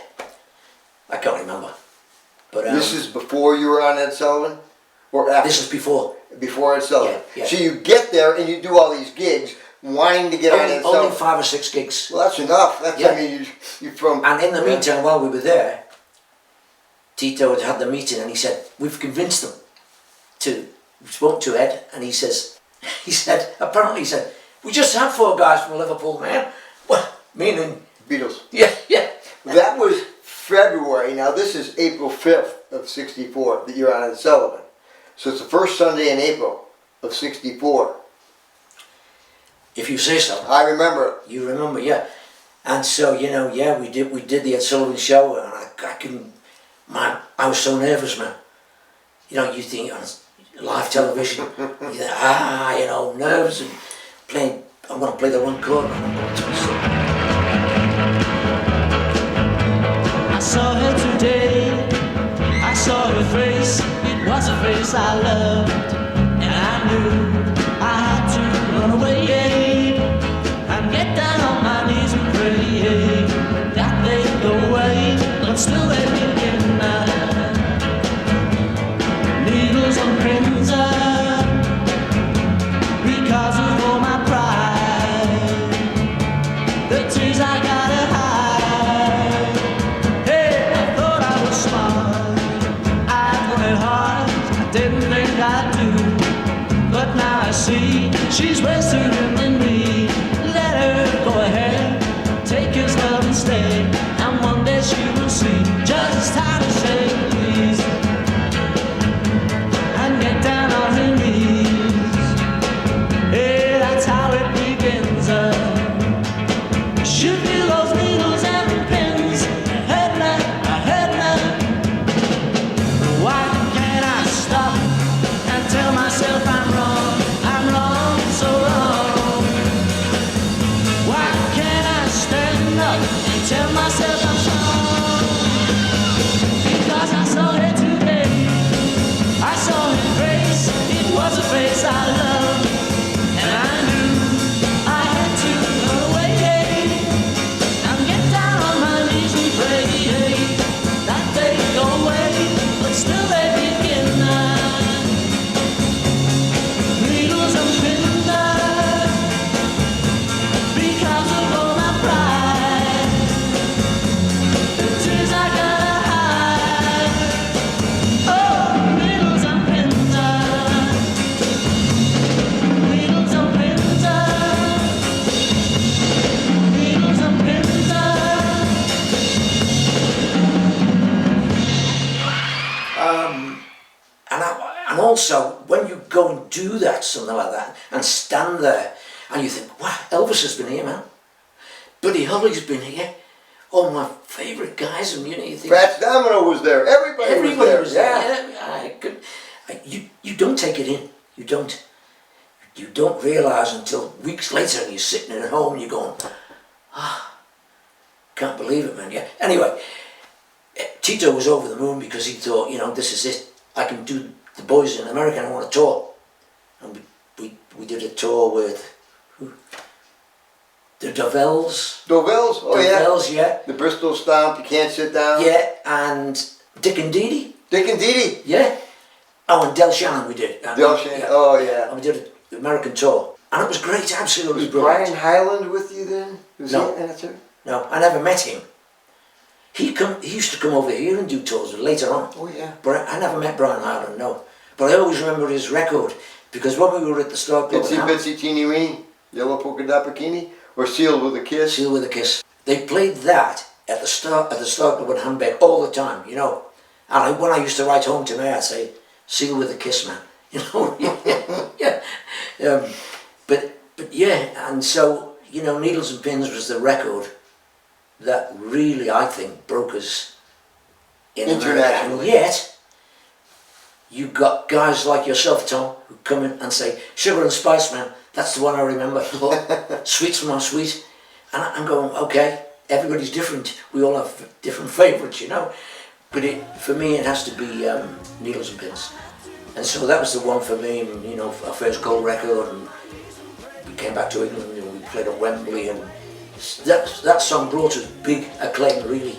I can't remember. But this is before you were on Ed Sullivan? Or after? This is before. Before Ed Sullivan? Yeah. So you get there and you do all these gigs, wanting to get on Ed Sullivan? Only 5 or 6 gigs. Well, that's enough. That's, Yeah. I mean, you're from... And in the meantime, while we were there, Tito had the meeting and he said, we've convinced them to, we spoke to Ed, and he said, apparently he said, we just had 4 guys from Liverpool, man. Well, meaning... Beatles. Yeah. That was February. Now this is April 5th of 64 that you're on Ed Sullivan. So it's the first Sunday in April of 64. If you say so. I remember it. You remember, yeah. And so, you know, yeah, we did the Ed Sullivan Show, and I couldn't, man, I was so nervous, man. You know, you think on live television, you think, you know, nerves and playing, I'm going to play the wrong chord, and I'm going to twist it. I saw her today, I saw her face, it was a face I loved, and I knew I had to run away, and get down on my knees and pray, that they'd go away, but still they begin now. Needles and pins because of all my pride, the tears I gotta hide. Hey, I thought I was smart, I wanted hard, I didn't think I'd do, but now I see she's way sooner than me. Let her go ahead, take his love instead, and one day she will see just how to say please, and get down on her knees. Hey, that's how it begins. Should feel those needles and pins. I heard now. Why can't I stop and tell myself I'm wrong, so wrong? Why can't I stand up and tell myself I'm strong? Because I saw her today, I saw her face, it was a face I loved, and I knew I had to run away, and get down on my knees and pray, that they go away, but still they begin now. Needles and pins because of all my pride, the tears I gotta hide. Oh, needles and pins, needles and pins, needles and pins. And also, when you go and do that, something like that, and stand there, and you think, wow, Elvis has been here, man. Buddy Holly's been here. All my favourite guys, and you know, you think... Fats Domino was there. Everybody was there. Yeah. You don't take it in. You don't. You don't realise until weeks later, and you're sitting at home, and you're going, can't believe it, man. Yeah. Anyway, Tito was over the moon because he thought, you know, this is it. I can do the boys in America. I want a tour, and we did a tour with who? The Dovelles. Dovelles? Oh Dovelles, yeah. The Bristol Stomp, You Can't Sit Down. Yeah, and Dick and Dee Dee. Dick and Dee Dee. Yeah. Oh, and Del Shannon we did. Del Shannon, oh yeah. And we did the American tour. And it was great, absolutely Was brilliant. Brian Hyland with you then? Was No. he in it too? No, I never met him. He used to come over here and do tours later on. Oh yeah. But I never met Brian Hyland, no. But I always remember his record, because when we were at the Star Club... Itsy Bitsy Teeny Weeny, Yellow Polka Dot Bikini, or Sealed with a Kiss. Sealed with a Kiss. They played that at the Star Club in Hamburg all the time, you know. And when I used to write home to me, I'd say, Sealed with a Kiss, man. You know, yeah. But yeah, and so, you know, Needles and Pins was the record that really, I think, broke us in America. And yet, you got guys like yourself, Tom, who come in and say, Sugar and Spice, man, that's the one I remember. Sweet's my sweet. And I'm going, okay, everybody's different. We all have different favourites, you know. But for me, it has to be Needles and Pins. And so that was the one for me, and, you know, our first gold record, and we came back to England and we played at Wembley, and that song brought us big acclaim, really.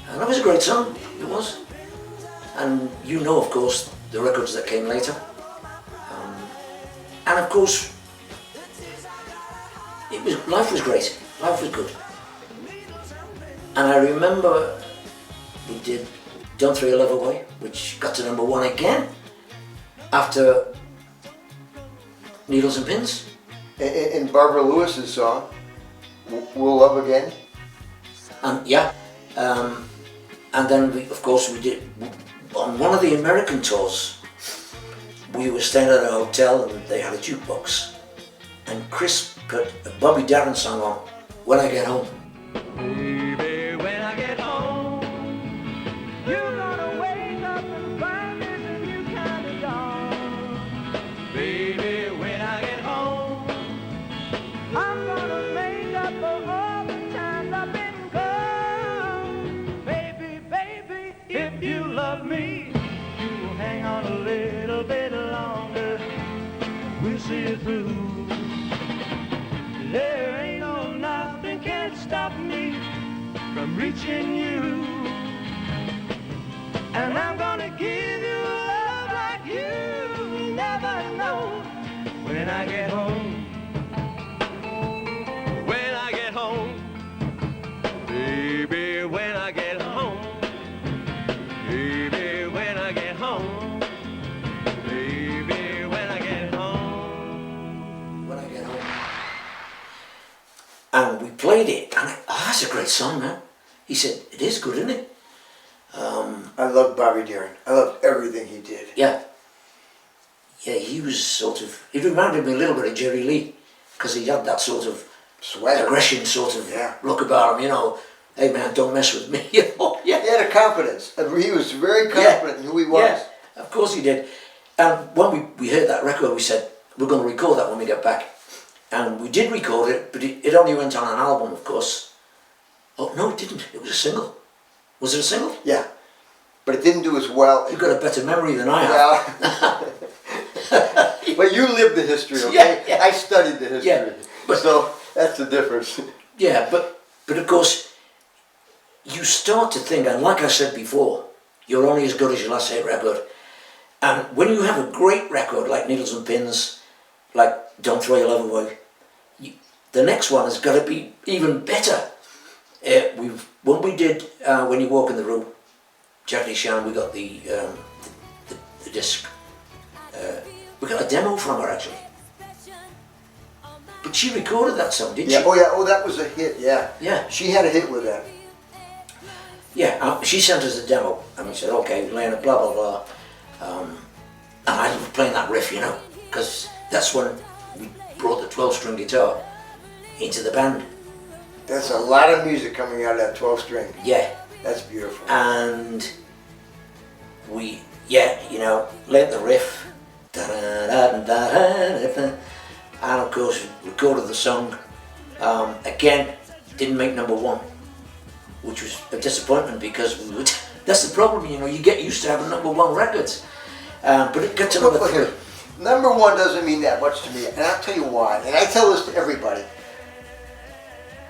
And that was a great song, it was. And you know, of course, the records that came later. And of course, life was great, life was good. And I remember we did Don't Throw Your Love Away, which got to #1 again, after Needles and Pins. In Barbara Lewis's song, We'll Love Again. And yeah, and then we did, on one of the American tours, we were staying at a hotel and they had a jukebox. And Chris put a Bobby Darin song on, When I Get Home. Baby, when I get home, you're gonna wake up and find this a new kind of dawn. Baby, when I get home, I'm gonna make up for all the times I've been gone. Baby, baby, if you love me, you will hang on a little bit longer. We'll see it through. There ain't no nothing can stop me from reaching you. And I'm gonna give you love like you never know. When I get home, when I get home, baby, when I get home, baby, when I get home, baby, when I get home. When I Get Home. And we played it, and that's a great song, man. He said, it is good, isn't it? I loved Bobby Darin. I loved everything he did. Yeah. Yeah, he was sort of, he reminded me a little bit of Jerry Lee, because he had that sort of Swagger. aggression sort of Yeah. look about him, you know. Hey man, don't mess with me, you know. Yeah. He had a confidence. He was very confident in who he was. Yeah, of course he did. And when we heard that record, we said, we're going to record that when we get back. And we did record it, but it only went on an album, of course. Oh, no, it didn't. It was a single. Was it a single? Yeah. But it didn't do as well. You've got a better memory than I have. Yeah. But you lived the history, okay? Yeah, yeah. I studied the history. Yeah, but- so that's the difference. Yeah, but of course, you start to think, and like I said before, you're only as good as your last hit record. And when you have a great record like Needles and Pins, like Don't Throw Your Love Away, the next one has got to be even better. When we did When You Walk in the Room, Jackie Chan, we got the disc. We got a demo from her actually. But she recorded that song, didn't Yeah. she? Oh yeah. Oh, that was a hit. Yeah. Yeah. She had a hit with that. Yeah, she sent us a demo and we said, okay, playing it, blah, blah, blah. And I was playing that riff, you know, because that's when we brought the 12-string guitar into the band. That's a lot of music coming out of that 12-string. Yeah. That's beautiful. And we, you know, learnt the riff. And of course, recorded the song. Again, didn't make number one, which was a disappointment because we would, that's the problem, you know, you get used to having number one records. But it got to number Look three. here. Number one doesn't mean that much to me, and I'll tell you why. And I tell this to everybody.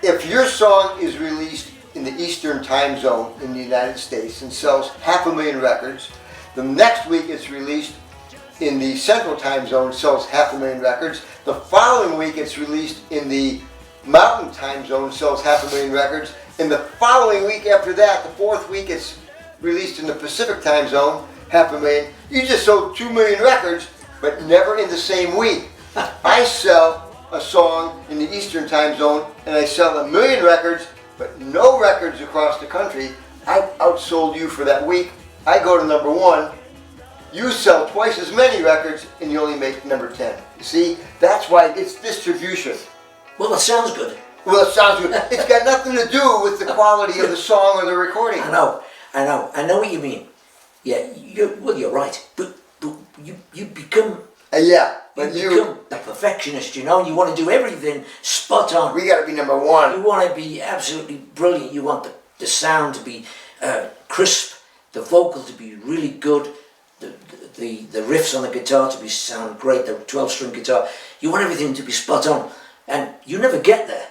If your song is released in the Eastern Time Zone in the United States and sells 500,000 records, the next week it's released in the Central Time Zone, sells 500,000 records. The following week it's released in the Mountain Time Zone, sells 500,000 records. And the following week after that, the fourth week, it's released in the Pacific Time Zone, 500,000. You just sold 2 million records, but never in the same week. I sell a song in the Eastern Time Zone, and I sell 1 million records, but no records across the country. I outsold you for that week. I go to number one. You sell twice as many records, and you only make number 10. You see, that's why it's distribution. Well, that sounds good. Well, it sounds good. It's got nothing to do with the quality of the song or the recording. I know what you mean. Yeah, you're right. But you become Yeah, but become a perfectionist, you know. You want to do everything spot on. we got to be number one. You want to be absolutely brilliant. You want the sound to be crisp, the vocal to be really good, the riffs on the guitar to be sound great, the 12-string guitar. You want everything to be spot on, and you never get there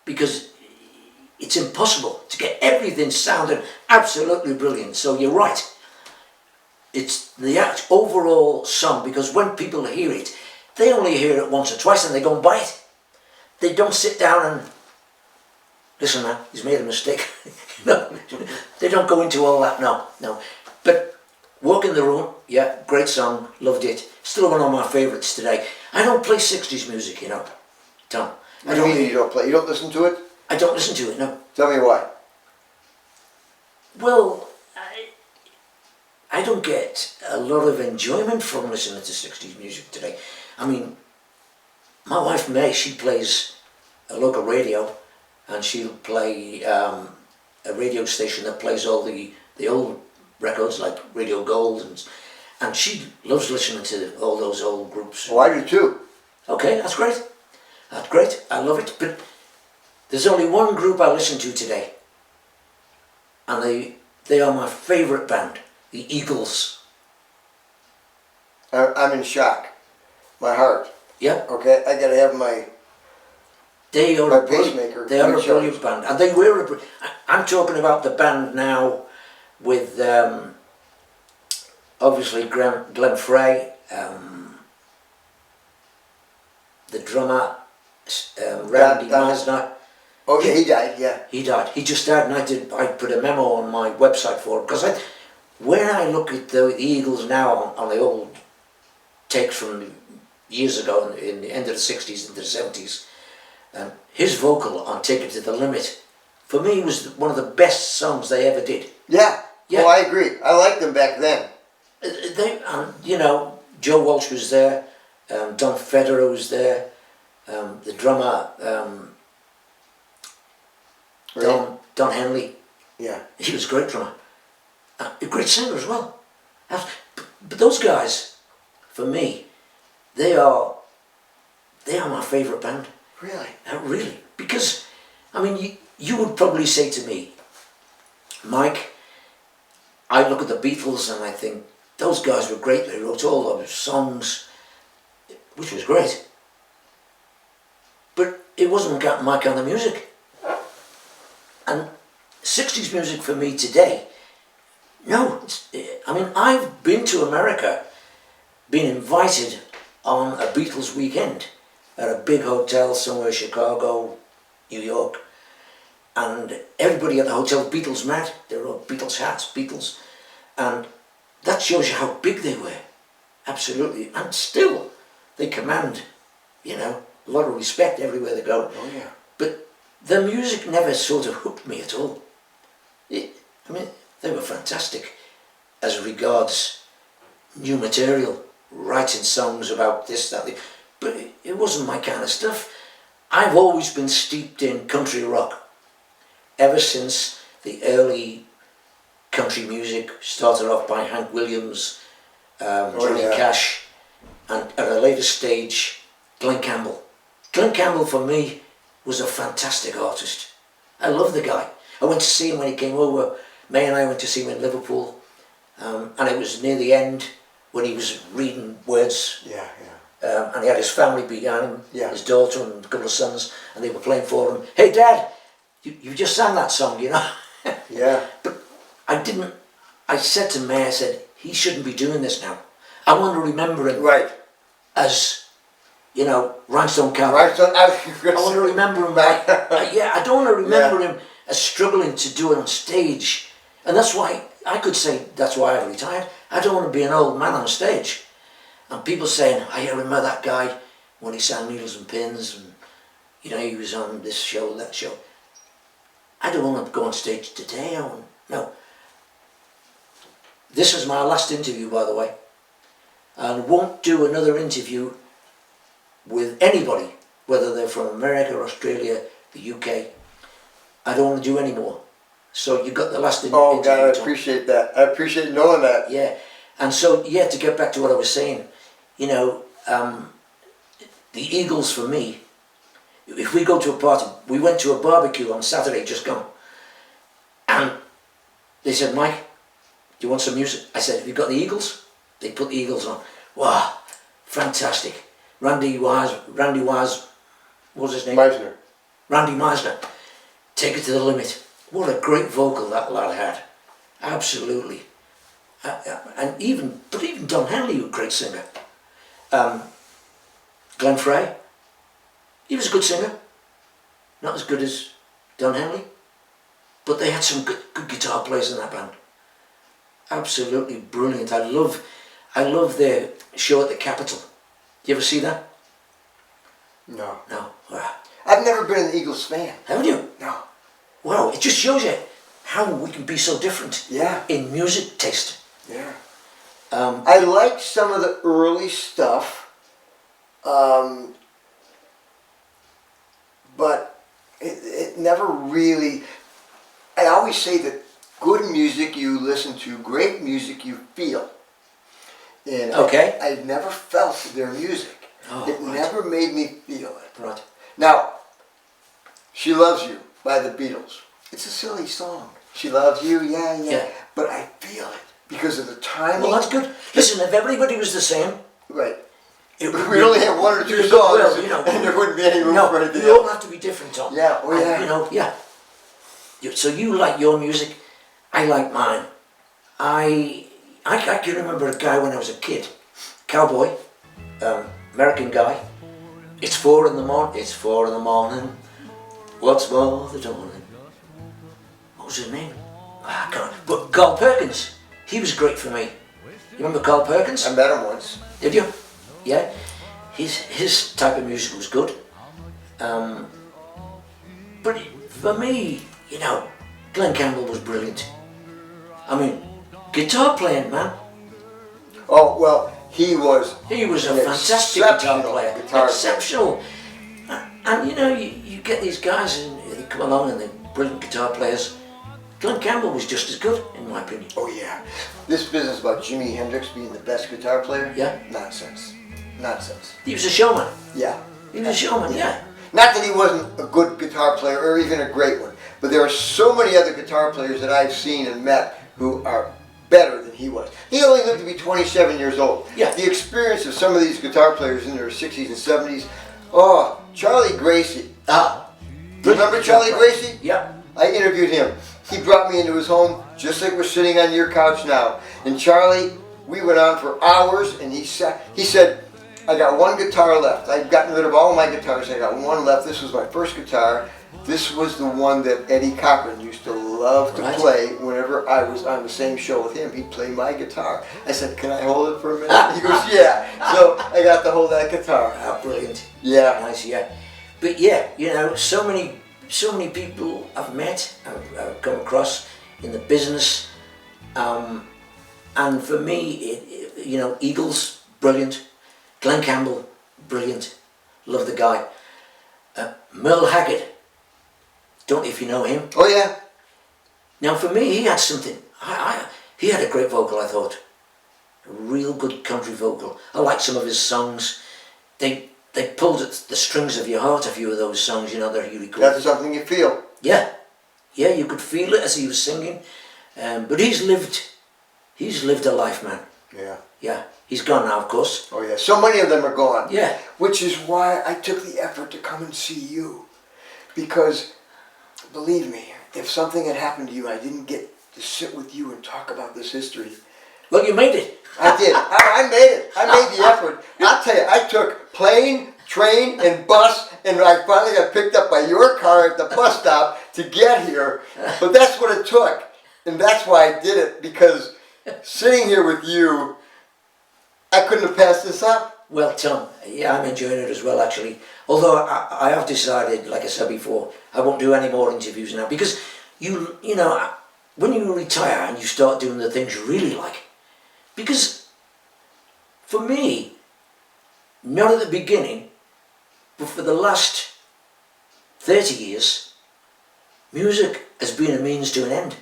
because it's impossible to get everything sounding absolutely brilliant. So you're right. It's the overall song, because when people hear it, they only hear it once or twice and they go and buy it. They don't sit down and listen, man, he's made a mistake. No, they don't go into all that. No. But Walk in the Room, yeah, great song, loved it. Still one of my favourites today. I don't play 60s music, you know, Tom. I don't mean you don't play. You don't listen to it? I don't listen to it, no. Tell me why. Well, I don't get a lot of enjoyment from listening to 60s music today. I mean, my wife May, she plays a local radio, and she'll play a radio station that plays all the old records like Radio Gold, and she loves listening to all those old groups. Oh, I do too. Okay, that's great. That's great. I love it. But there's only one group I listen to today, and they are my favourite band, the Eagles. I'm in shock. My heart. Yeah. Okay, I gotta have my My pacemaker. They are a brilliant band, and they were. I'm talking about the band now with obviously Glenn Frey, the drummer Randy Meisner. Oh yeah, he died. Yeah. He died. He just died, and I put a memo on my website for him because when I look at the Eagles now on the old takes from years ago in the end of the 60s into the 70s, his vocal on "Take It to the Limit" for me was one of the best songs they ever did. Yeah. Yeah. Oh, I agree. I liked them back then. Joe Walsh was there, Don Federer was there, the drummer Don Henley. Yeah. He was a great drummer, a great singer as well. But those guys, for me, they are my favourite band. Really? Really, because I mean, you would probably say to me, Mike, I look at the Beatles and I think those guys were great. They wrote all those songs, which was great. But it wasn't my kind of music. And 60s music for me today, no. I mean, I've been to America, been invited on a Beatles weekend at a big hotel somewhere, Chicago, New York, and everybody at the hotel, Beatles met. They were all Beatles hats, Beatles, and that shows you how big they were. Absolutely. And still, they command, a lot of respect everywhere they go. Oh yeah. But their music never sort of hooked me at all. They were fantastic as regards new material, writing songs about this, that, but it wasn't my kind of stuff. I've always been steeped in country rock. Ever since the early country music started off by Hank Williams, Johnny Cash, and at a later stage, Glenn Campbell. Glenn Campbell for me was a fantastic artist. I love the guy. I went to see him when he came over. May and I went to see him in Liverpool, and it was near the end when he was reading words. Yeah. And he had his family behind him, Yeah. his daughter and a couple of sons, and they were playing for him. Hey Dad, you just sang that song, Yeah. But I said to May, I said, he shouldn't be doing this now. I want to remember him Right. as, Rhinestone Cowboy. Right. So I want to remember him like, I don't want to remember him as struggling to do it on stage. And that's why, I could say, that's why I retired. I don't want to be an old man on stage. And people saying, I remember that guy when he sang Needles and Pins, and, he was on this show, that show. I don't want to go on stage today. No. This is my last interview, by the way. And won't do another interview with anybody, whether they're from America, Australia, the UK. I don't want to do any more. So you got the last interview. Oh God, I appreciate that. I appreciate knowing that. Yeah. And so, to get back to what I was saying, the Eagles for me, if we go to a party, we went to a barbecue on Saturday, just gone, and they said, Mike, do you want some music? I said, have you got the Eagles? They put the Eagles on. Wow, fantastic. Randy Wise, what was his name? Meisner. Randy Meisner, Take It to the Limit. What a great vocal that lad had. Absolutely. And even Don Henley was a great singer. Glenn Frey, he was a good singer. Not as good as Don Henley, but they had some good guitar players in that band. Absolutely brilliant. I love their show at the Capitol. You ever see that? No. No. Wow. I've never been an Eagles fan. Haven't you? No. Wow, it just shows you how we can be so different. Yeah. In music taste. Yeah. I like some of the early stuff. but it never really. I always say that good music you listen to, great music you feel. And Okay. I never felt their music. Oh, It right. never made me feel it. Right. Now, She Loves You by the Beatles. It's a silly song. She loves you, yeah. But I feel it because of the timing. Well, that's good. Listen, if everybody was the same, Right. it would We'd only have one or two songs, well, you know, and there wouldn't be any room no, for anything we all else. have to be different, Tom. Yeah, oh And, yeah. you know, yeah. So you like your music, I like mine. I can remember a guy when I was a kid, cowboy, American guy. It's 4 in the morning. It's 4 in the morning. What's more the dawning? What was his name? I can't. But Carl Perkins, he was great for me. You remember Carl Perkins? I met him once. Did you? Yeah. His type of music was good. But for me, you know, Glenn Campbell was brilliant. I mean, guitar playing, man. Oh, well, he was a an fantastic guitar exceptional player. guitar Exceptional. And you know, you get these guys and they come along and they're brilliant guitar players. Glenn Campbell was just as good, in my opinion. Oh yeah. This business about Jimi Hendrix being the best guitar player? Yeah. Nonsense. Nonsense. He was a showman. Yeah. He was a showman, yeah. Not that he wasn't a good guitar player or even a great one, but there are so many other guitar players that I've seen and met who are better than he was. He only lived to be 27 years old. Yeah. The experience of some of these guitar players in their 60s and 70s, oh, Charlie Gracie. Ah. Remember Charlie Gracie? Yeah. I interviewed him. He brought me into his home just like we're sitting on your couch now. And Charlie, we went on for hours and he said, I got one guitar left. I've gotten rid of all my guitars. I got one left. This was my first guitar. This was the one that Eddie Cochran used to love to Right. play whenever I was on the same show with him. He'd play my guitar. I said, can I hold it for a minute? He goes, yeah. So I got to hold that guitar. Ah, brilliant. Yeah. Nice, yeah. But yeah, you know, so many people I've met, I've come across in the business, and for me, you know, Eagles, brilliant. Glenn Campbell, brilliant. Love the guy. Merle Haggard, don't know if you know him. Oh yeah. Now for me, he had something. He had a great vocal, I thought. A real good country vocal. I liked some of his songs. They pulled at the strings of your heart, a few of those songs, you know, that he recorded. That's something you feel. Yeah, you could feel it as he was singing. But he's lived a life, man. Yeah. Yeah, he's gone now, of course. Oh yeah. So many of them are gone. Yeah. Which is why I took the effort to come and see you. Because, believe me, if something had happened to you, I didn't get to sit with you and talk about this history. Well, you made it. I did. I made it. I made the effort. I'll tell you, I took plane, train, and bus, and I finally got picked up by your car at the bus stop to get here. But that's what it took. And that's why I did it, because sitting here with you, I couldn't have passed this up. Well, Tom, yeah, I'm enjoying it as well, actually. Although I have decided, like I said before, I won't do any more interviews now, because you know, when you retire and you start doing the things you really like, because for me, not at the beginning, but for the last 30 years, music has been a means to an end.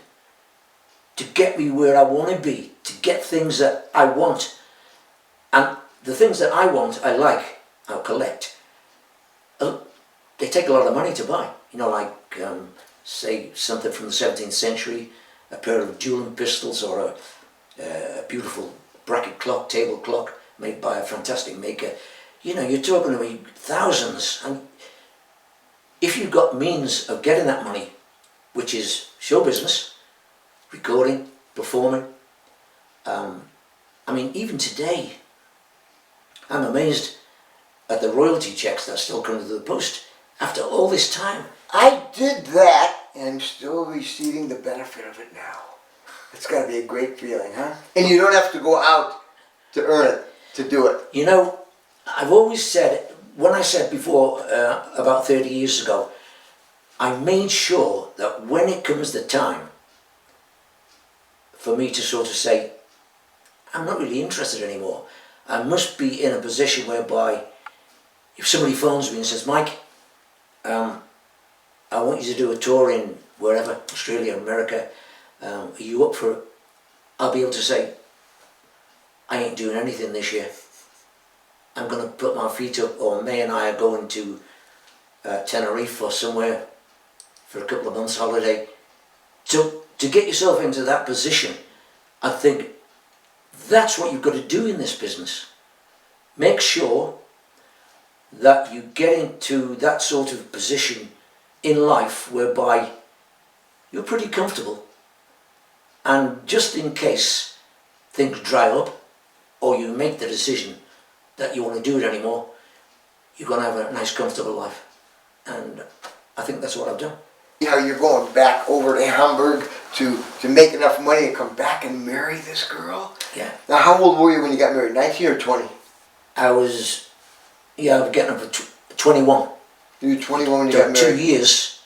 To get me where I want to be, to get things that I want. And the things that I want, I like, I'll collect. They take a lot of money to buy. You know, like, say, something from the 17th century, a pair of dueling pistols, or a beautiful bracket clock, table clock, made by a fantastic maker. You know, you're talking to me thousands. And if you've got means of getting that money, which is show business, recording, performing, I mean, even today, I'm amazed at the royalty checks that still come to the post after all this time. I did that, and I'm still receiving the benefit of it now. It's got to be a great feeling, huh? And you don't have to go out to earn it, to do it. You know, I've always said, when I said before, about 30 years ago, I made sure that when it comes the time for me to sort of say, I'm not really interested anymore, I must be in a position whereby if somebody phones me and says, Mike, I want you to do a tour in wherever, Australia, America. Are you up for it? I'll be able to say, I ain't doing anything this year. I'm going to put my feet up, or May and I are going to Tenerife or somewhere for a couple of months holiday. So to get yourself into that position, I think that's what you've got to do in this business. Make sure that you get into that sort of position in life whereby you're pretty comfortable, and just in case things dry up or you make the decision that you want to do it anymore, you're going to have a nice comfortable life. And I think that's what I've done. How you're going back over to Hamburg to make enough money to come back and marry this girl? Yeah. Now, how old were you when you got married? 19 or 20? I was getting up at 21. You were 21 when you got married? 2 years.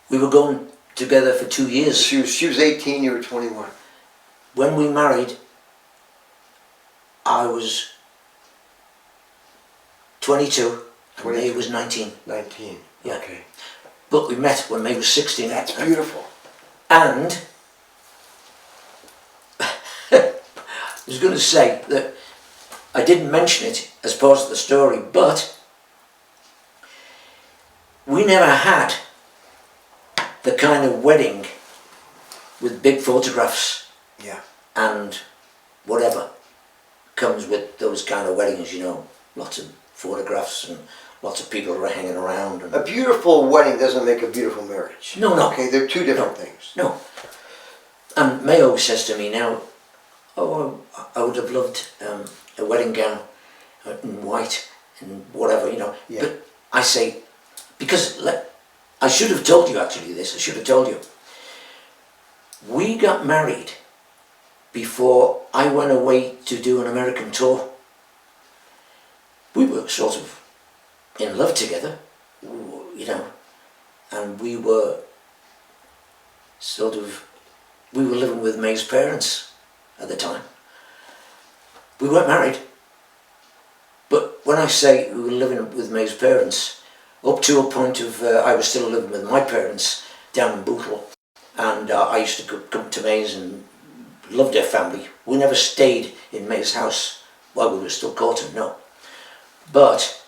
We were going together for 2 years. She was 18, you were 21. When we married, I was 22 and May was 19. 19, Yeah. okay. But we met when May was 16. That's beautiful. And I was going to say that I didn't mention it as part of the story, but we never had the kind of wedding with big photographs Yeah. and whatever comes with those kind of weddings, you know, lots of photographs and lots of people are hanging around. And A beautiful wedding doesn't make a beautiful marriage. No. Okay, they're two different things. No. And May always says to me now, oh, I would have loved a wedding gown in white and whatever, you know. Yeah. But I say, because I should have told you actually this, I should have told you. We got married before I went away to do an American tour. We were sort of in love together, you know, and we were living with May's parents at the time. We weren't married, but when I say we were living with May's parents, up to a point of I was still living with my parents down in Bootle, and I used to come to May's and loved their family. We never stayed in May's house while we were still courting, no. But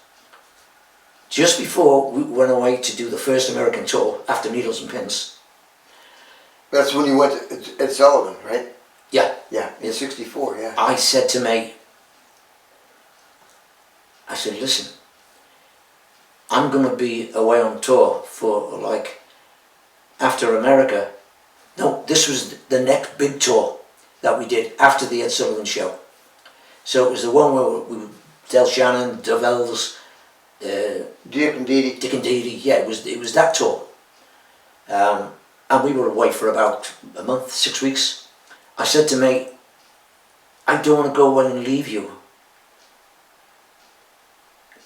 just before we went away to do the first American tour, after Needles and Pins. That's when you went to Ed Sullivan, right? Yeah. Yeah, in 64, yeah. I said to May, I said, listen, I'm going to be away on tour for like, after America. No, this was the next big tour that we did after the Ed Sullivan Show. So it was the one where we Del Shannon, Dove Elvis, Dick and Dee Dee. yeah, it was that tour. And we were away for about a month, 6 weeks. I said to May, I don't want to go away and leave you,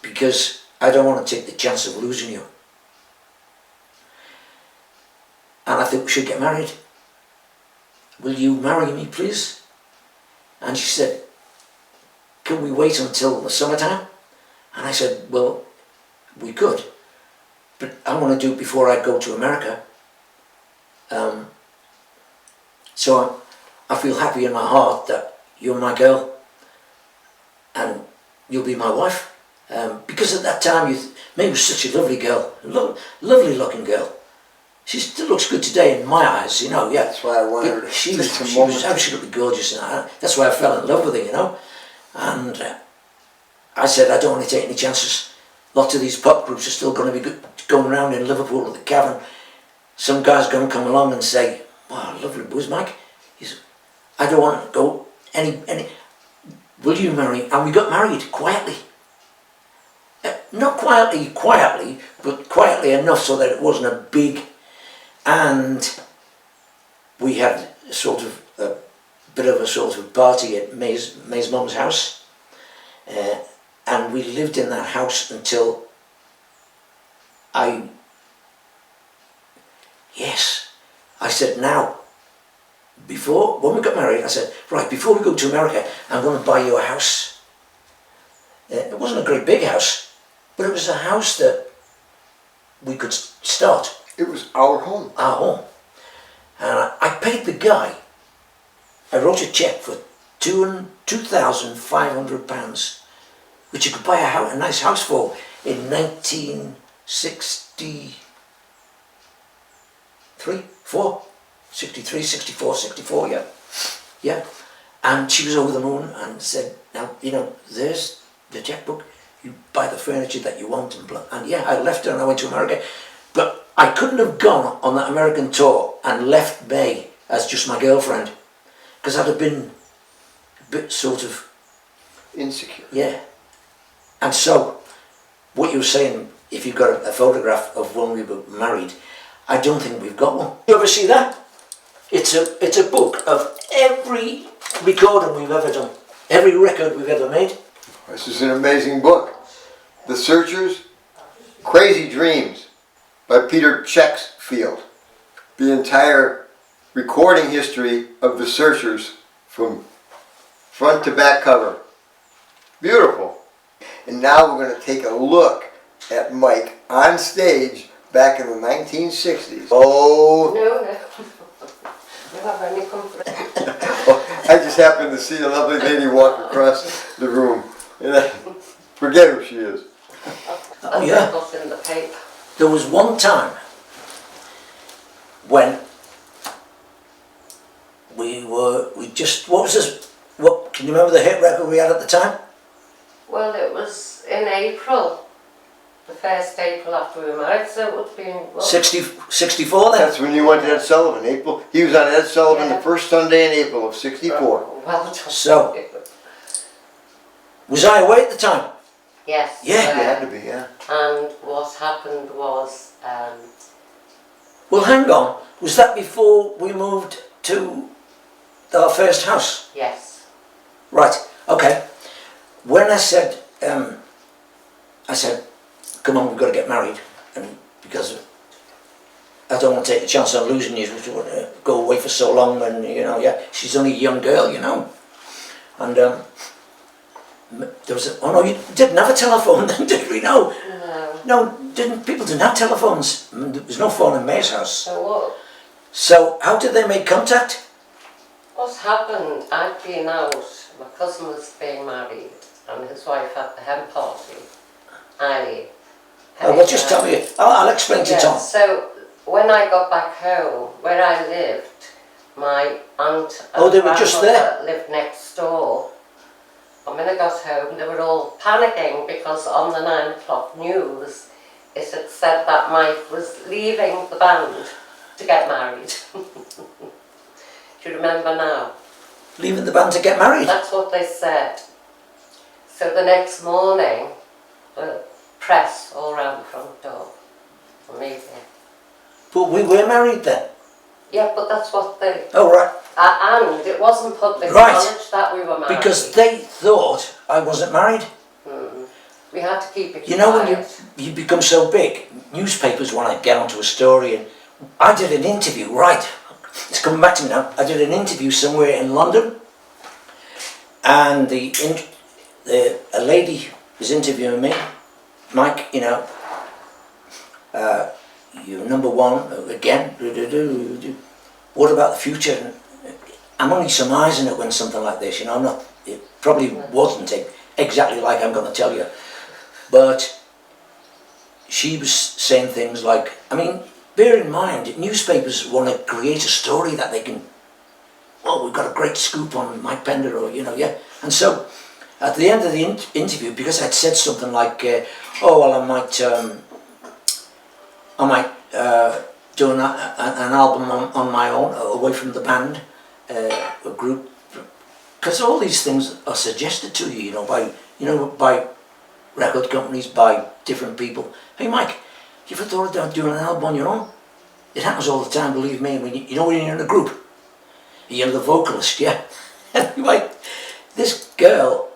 because I don't want to take the chance of losing you. And I think we should get married. Will you marry me, please? And she said, can we wait until the summertime? And I said, well, we could, but I want to do it before I go to America. So I feel happy in my heart that you're my girl and you'll be my wife. Because at that time, May was such a lovely girl, lovely looking girl. She still looks good today in my eyes, you know, yeah. That's why I wanted her. She was absolutely gorgeous, and that's why I fell in love with her, you know. And I said, I don't want to take any chances. Lots of these pop groups are still going to be going around in Liverpool at the Cavern. Some guy's going to come along and say, wow, lovely boys, Mike. He said, I don't want to go any, will you marry? And we got married quietly. Not quietly, but quietly enough so that it wasn't a big, and we had sort of a bit of a sort of party at May's mum's house, and we lived in that house until I said, now, when we got married, I said, right, before we go to America, I'm going to buy you a house. It wasn't a great big house, but it was a house that we could start. It was our home. Our home. And I paid the guy, I wrote a cheque for £2,500, which you could buy a nice house for in 1963, 64, yeah. Yeah. And she was over the moon and said, now, you know, there's the checkbook, you buy the furniture that you want and blah. And yeah, I left her and I went to America. But I couldn't have gone on that American tour and left May as just my girlfriend, because I'd have been a bit sort of... Insecure. Yeah. And so, what you were saying, if you've got a photograph of when we were married, I don't think we've got one. You ever see that? It's a book of every recording we've ever done, every record we've ever made. This is an amazing book. The Searchers, Crazy Dreams by Peter Checksfield. The entire recording history of The Searchers from front to back cover. Beautiful. And now we're going to take a look at Mike on stage back in the 1960s. Oh, No. You have any comfort. I just happened to see a lovely lady walk across the room. And I forget who she is. Oh yeah. What's in the paper? There was one time when what can you remember the hit record we had at the time? Well, it was in April. The first April after we were married, so it would have been... Well, 64 then? That's when you went to Ed Sullivan. April. He was on Ed Sullivan Yeah. the first Sunday in April of '64. well done. So- Was I away at the time? Yes. Yeah. You had to be, yeah. And what happened was... Well, hang on. Was that before we moved to our first house? yes. Right, okay. When I said, come on, we've got to get married, and because I don't want to take the chance on losing you, we want to go away for so long, and you know, yeah, she's only a young girl, you know. And there was oh no, you didn't have a telephone then, did we? No. No, people didn't have telephones. I mean, there was no phone in May's house. So what? So how did they make contact? What happened, I'd been out, my cousin was being married, and his wife had the hen party. Well, just tell me, I'll explain to Tom. So when I got back home, where I lived, my aunt and They were just there? lived next door. And when I got home, they were all panicking because on the 9 o'clock news, it had said that Mike was leaving the band to get married. Do you remember now? Leaving the band to get married? That's what they said. So the next morning, press all round the front door for me there. But we were married then? Yeah, but that's what they... Oh, right. and it wasn't public Right. knowledge that we were married. Because they thought I wasn't married. We had to keep it You know, when quiet. you become so big, newspapers want to get onto a story, and I did an interview, right, it's coming back to me now, I did an interview somewhere in London, and a lady was interviewing me, Mike, you know, you're number one again, what about the future? I'm only surmising it when something like this, you know, it probably wasn't exactly like I'm going to tell you, but she was saying things like, I mean, bear in mind, newspapers want to create a story that they can, well, we've got a great scoop on Mike Pender, or, you know, yeah, and so at the end of the interview, because I'd said something like, oh, well, I might do an album on my own, away from the band, a group, because all these things are suggested to you, by record companies, by different people. Hey, Mike, you ever thought about doing an album on your own? It happens all the time, believe me. When when you're in a group, you're the vocalist, yeah. Anyway, this girl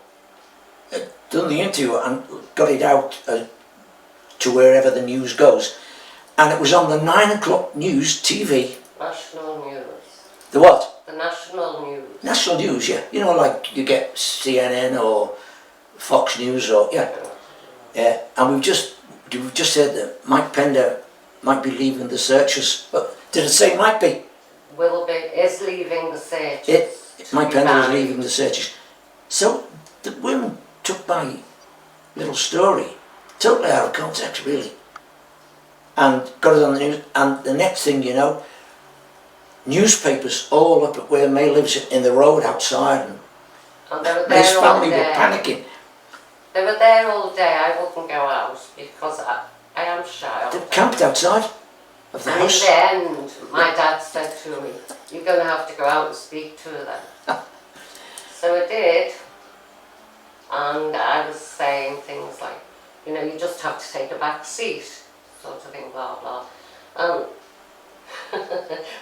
had done the interview and got it out to wherever the news goes, and it was on the 9 o'clock news TV. National news. The what? The national news. National news, yeah. You know, like you get CNN or Fox News, or yeah. And we've just said that Mike Pender might be leaving the Searchers. But did it say might be? Willoughby is leaving the Searchers. Mike to be Pender was married. leaving the Searchers. So the women took my little story totally out of context, really, and got it on the news. And the next thing you know, newspapers all up at where May lives in the road outside, And they were May's there all family were day. panicking. They were there all day. I wouldn't go out because I am shy. They camped outside of the And in house. the end, my dad said to me, "You're going to have to go out and speak to them." So I did, and I was saying things like, you know, you just have to take a back seat, sort of thing, blah blah.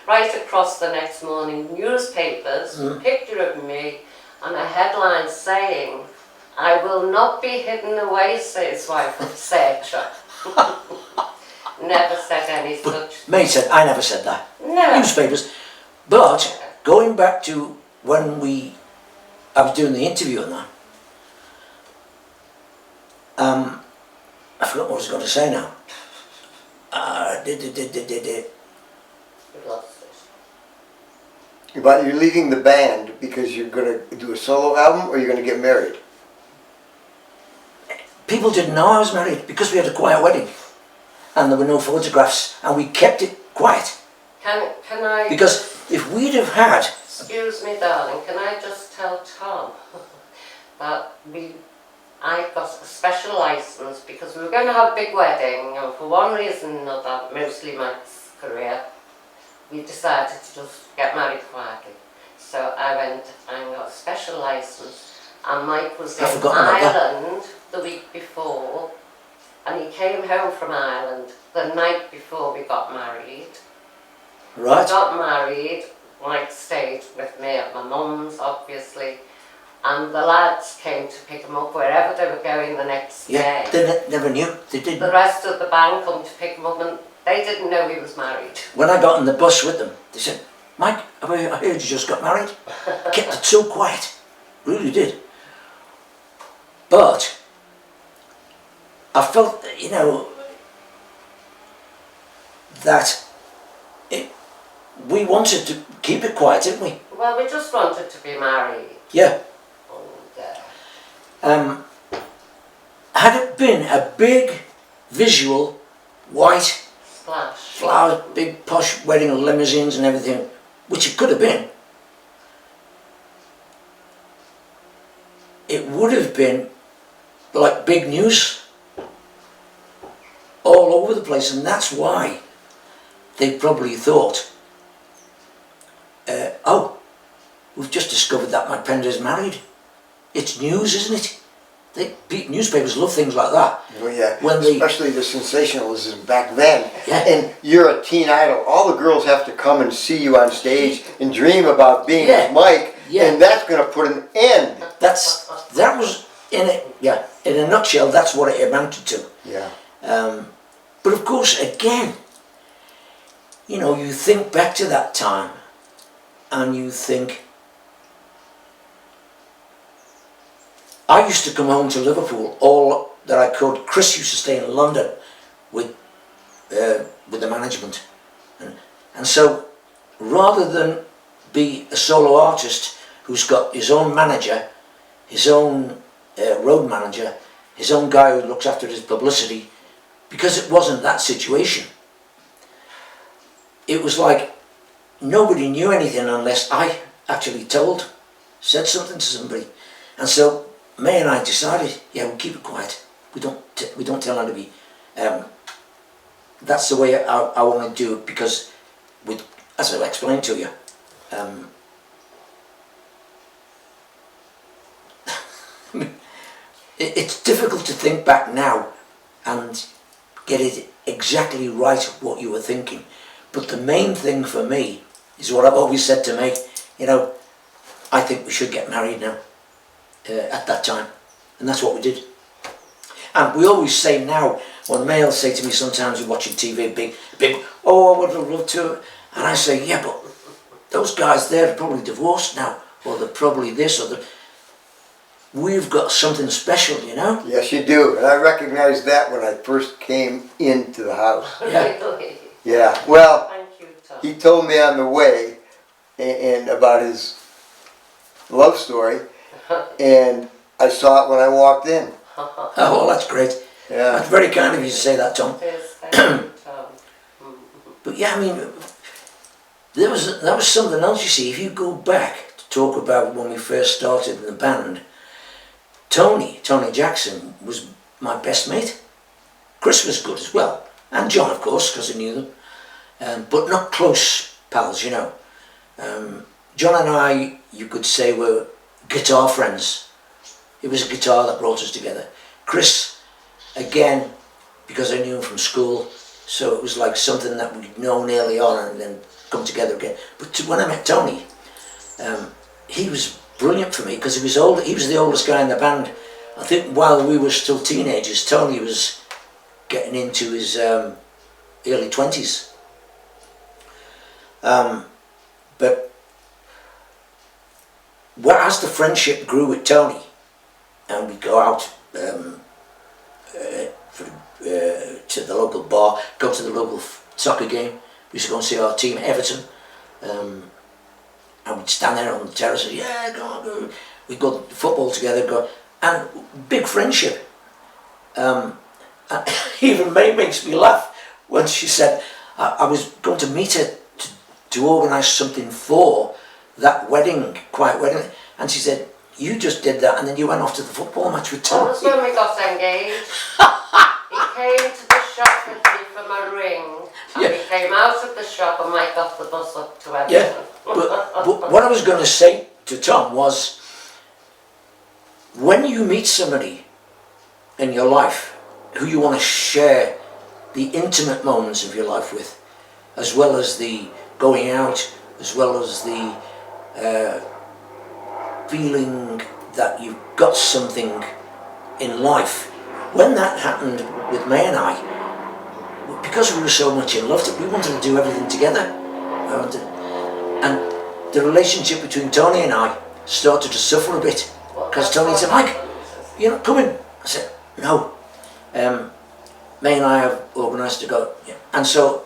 Right across the next morning, newspapers, picture of me, and a headline saying, "I will not be hidden away," says wife of Searcher. Never said any such. May said, I never said that. No. Newspapers. But going back to when I was doing the interview and that, I forgot what I was going to say now. We've lost it. But you're leaving the band because you're going to do a solo album or you're going to get married? People didn't know I was married because we had a quiet wedding and there were no photographs and we kept it quiet. Can I? Because if we'd have had, Excuse me, darling. Can I just tell Tom that I got a special license because we were going to have a big wedding, and for one reason or another, mostly Mike's career, we decided to just get married quietly. So I went and got a special license, and Mike was in I've forgotten about that. Ireland the week before, and he came home from Ireland the night before we got married. right? Got married, Mike stayed with me at my mum's, obviously, and the lads came to pick him up wherever they were going the next Yeah, day. they never knew. They The didn't. rest of the band come to pick him up, and they didn't know he was married. When I got on the bus with them, they said, Mike, I heard you just got married. Kept it so quiet. Really did. But I felt, you know, that we wanted to keep it quiet, didn't we? Well, we just wanted to be married. Yeah. And, Had it been a big, visual, white, splash. flower, big posh wedding, limousines and everything, which it could have been, it would have been like big news all over the place, and that's why they probably thought, oh, we've just discovered that Mike Pender is married. It's news, isn't it? Newspapers love things like that. Oh yeah, When they- especially the sensationalism back then. Yeah. And you're a teen idol. All the girls have to come and see you on stage and dream about being Yeah. with Mike, Yeah. and that's going to put an end. That was in a nutshell. That's what it amounted to. Yeah. But of course, again, you know, you think back to that time, and you think, I used to come home to Liverpool all that I could. Chris used to stay in London with the management, and so rather than be a solo artist who's got his own manager, his own road manager, his own guy who looks after his publicity, because it wasn't that situation. It was like nobody knew anything unless I actually said something to somebody, and so May and I decided, yeah, we'll keep it quiet. We don't tell anybody. That's the way I want to do it, because, as I've explained to you, it's difficult to think back now and get it exactly right what you were thinking. But the main thing for me is what I've always said to May, you know, I think we should get married now, at that time. And that's what we did. And we always say now, when males say to me sometimes, you're watching TV, big, oh, I would have loved to. And I say, yeah, but those guys there are probably divorced now, or they're probably this, or we've got something special, you know? Yes, you do. And I recognized that when I first came into the house. Yeah. Really. Yeah, well, Thank you, Tom. he told me on the way and about his love story, and I saw it when I walked in. Oh, well, that's great. Yeah. That's very kind of you to say that, Tom. It is, thank you, Tom. But yeah, I mean, that was something else, you see. If you go back to talk about when we first started in the band, Tony Jackson was my best mate. Chris was good as well. And John, of course, because I knew them. But not close pals, you know. John and I, you could say, were guitar friends. It was a guitar that brought us together. Chris, again, because I knew him from school, so it was like something that we'd known early on and then come together again. But when I met Tony, he was brilliant for me because he was old. He was the oldest guy in the band. I think while we were still teenagers, Tony was getting into his early 20s. But as the friendship grew with Tony, and we'd go out to the local bar, go to the local soccer game. We used to go and see our team, Everton. And we'd stand there on the terrace and yeah, go on, go. We'd go to football together, and big friendship. Even May makes me laugh when she said I was going to meet her to organise something for that wedding, quiet wedding, and she said, you just did that and then you went off to the football match with That Tom. was when we got engaged. He came to the shop with me for my ring, and Yeah. we came out of the shop and Mike got the bus up to Everton. Yeah, but what I was going to say to Tom was, when you meet somebody in your life who you want to share the intimate moments of your life with, as well as the going out, as well as the feeling that you've got something in life. When that happened with May and I, because we were so much in love, we wanted to do everything together. And the relationship between Tony and I started to suffer a bit. Because Tony said, Mike, you're not coming. I said, no. May and I have organised to go. Yeah. And so,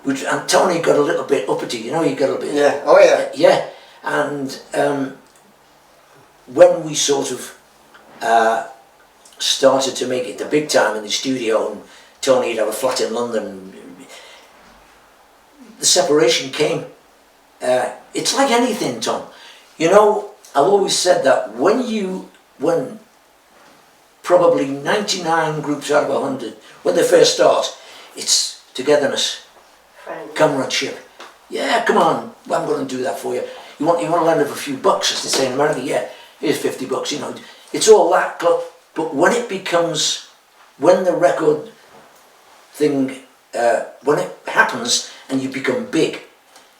and Tony got a little bit uppity, you know, he got a bit... Yeah, oh yeah. Yeah, and when we sort of started to make it the big time in the studio, and Tony'd have a flat in London, the separation came. It's like anything, Tom. You know, I've always said that when probably 99 groups out of 100, when they first start, it's togetherness, comradeship. Yeah, come on, I'm going to do that for you. You want to lend up a few bucks, as they say in America. Yeah, here's 50 bucks, you know. It's all that, but when it becomes, when the record thing, when it happens and you become big,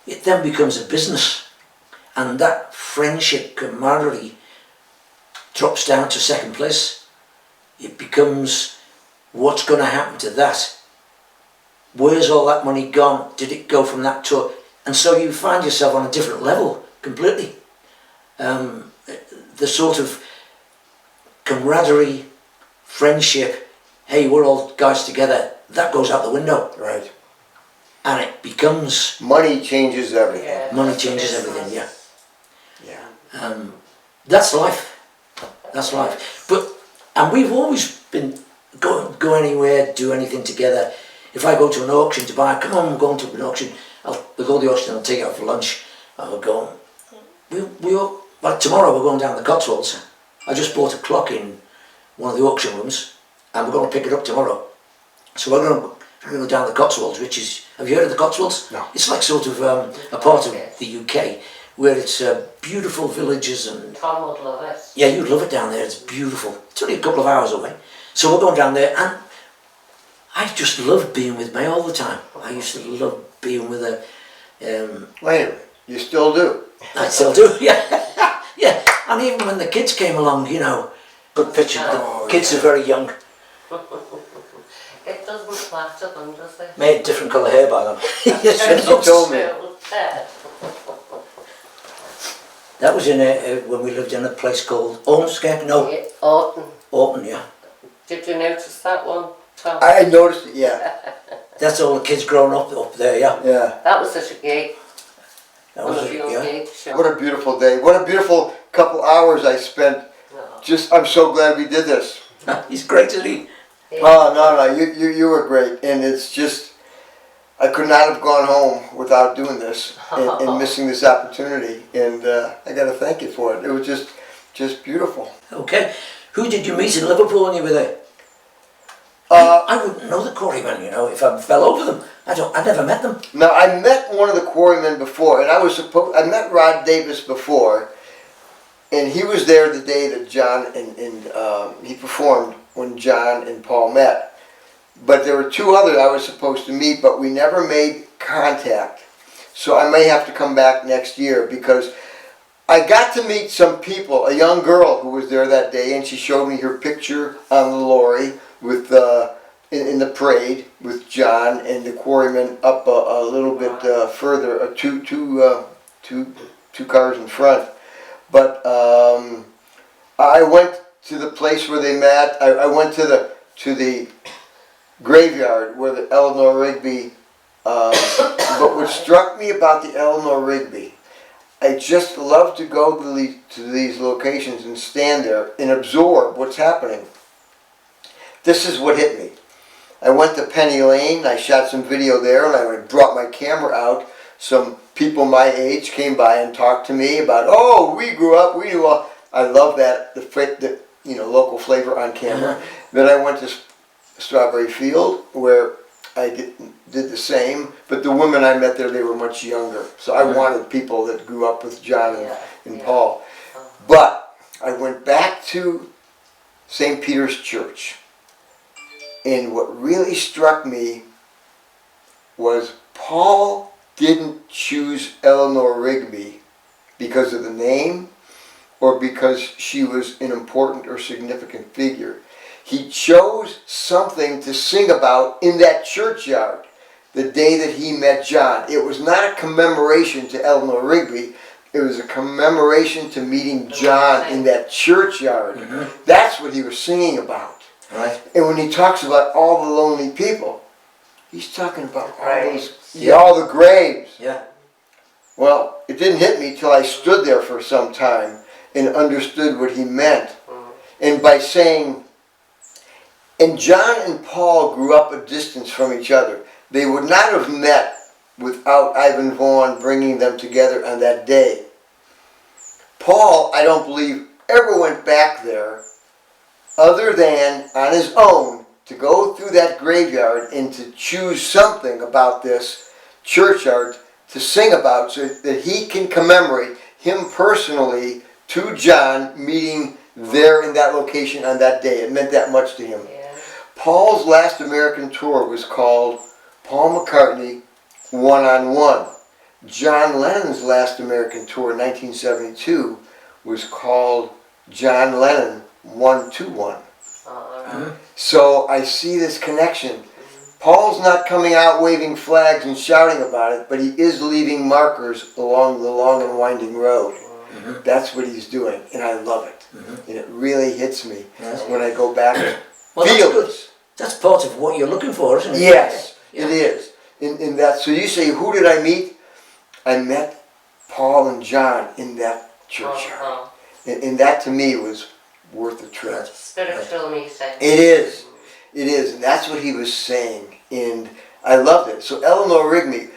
it then becomes a business. And that friendship, camaraderie, drops down to second place. It becomes, what's going to happen to that? Where's all that money gone? Did it go from that tour? And so you find yourself on a different level completely. The sort of camaraderie, friendship, hey, we're all guys together, that goes out the window. Right. And it becomes... Money changes everything. Yeah, money changes everything, yeah. Yeah. That's life. That's life. And we've always been go anywhere, do anything together. If I go to an auction to buy, come on, we're going to an auction. We'll go to the auction and I'll take it out for lunch. And we'll go. Like tomorrow we're going down the Cotswolds. I just bought a clock in one of the auction rooms, and we're going to pick it up tomorrow. So we're going to go down the Cotswolds, which is, have you heard of the Cotswolds? No. It's like sort of a part of the UK where it's beautiful villages and... Tom would love it. Yeah, you'd love it down there, it's beautiful. It's only a couple of hours away. So we're going down there, and I just loved being with May all the time. I used to love being with her. Well, anyway, you still do. I still do, yeah. Yeah, and even when the kids came along, you know, good picture, the kids are very young. It doesn't flatter them, does it? Made different colour hair by them. Yes, you told me. Ted. That was in when we lived in a place called Ormskirk. No, Yeah, Orton. Orton, yeah. Did you notice that one, Tom? I noticed it, yeah. That's all the kids growing up there, yeah. Yeah. That was such a gig. That One was of your yeah. gigs. Sure. What a beautiful day. What a beautiful couple hours I spent. No. I'm so glad we did this. He's great, isn't he? Oh, no, you were great. And it's just, I could not have gone home without doing this and missing this opportunity. And I got to thank you for it. It was just beautiful. Okay. Who did you meet in Liverpool when you were there? I wouldn't know the quarrymen, you know, if I fell over them. I never met them. Now, I met one of the quarrymen before, and I met Rod Davis before, and he was there the day that John and he performed when John and Paul met. But there were two others I was supposed to meet, but we never made contact. So I may have to come back next year, because I got to meet some people, a young girl who was there that day, and she showed me her picture on the lorry with in the parade with John and the quarrymen up a little bit further, two cars in front. But I went to the place where they met. I went to the graveyard where the Eleanor Rigby. But what struck me about the Eleanor Rigby, I just love to go to these locations and stand there and absorb what's happening. This is what hit me. I went to Penny Lane, I shot some video there, and I brought my camera out. Some people my age came by and talked to me about, oh, we grew up, we knew all. I love that, the local flavor on camera. Then I went to Strawberry Field, where I did the same, but the women I met there, they were much younger. So I wanted people that grew up with John and Paul. But I went back to St. Peter's Church. And what really struck me was Paul didn't choose Eleanor Rigby because of the name or because she was an important or significant figure. He chose something to sing about in that churchyard the day that he met John. It was not a commemoration to Eleanor Rigby. It was a commemoration to meeting John in that churchyard. Mm-hmm. That's what he was singing about. Right. And when he talks about all the lonely people, he's talking about Graves. all the graves. Yeah. Well, it didn't hit me till I stood there for some time and understood what he meant. And by saying, and John and Paul grew up a distance from each other. They would not have met without Ivan Vaughan bringing them together on that day. Paul, I don't believe, ever went back there other than on his own to go through that graveyard and to choose something about this churchyard to sing about so that he can commemorate him personally to John meeting there in that location on that day. It meant that much to him. Yeah. Paul's last American tour was called Paul McCartney One-on-One. John Lennon's last American tour in 1972 was called John Lennon 1-2-1. So I see this connection. Paul's not coming out waving flags and shouting about it, but he is leaving markers along the long and winding road. That's what he's doing, and I love it. And it really hits me when I go back and Well, feel that's good. it. That's part of what you're looking for, isn't it? Yes, Yeah. it is. In that, so you say, who did I meet? I met Paul and John in that churchyard. And that to me was worth the trip. Spiritual meeting. It is. It is. And that's what he was saying. And I loved it. So Eleanor Rigby,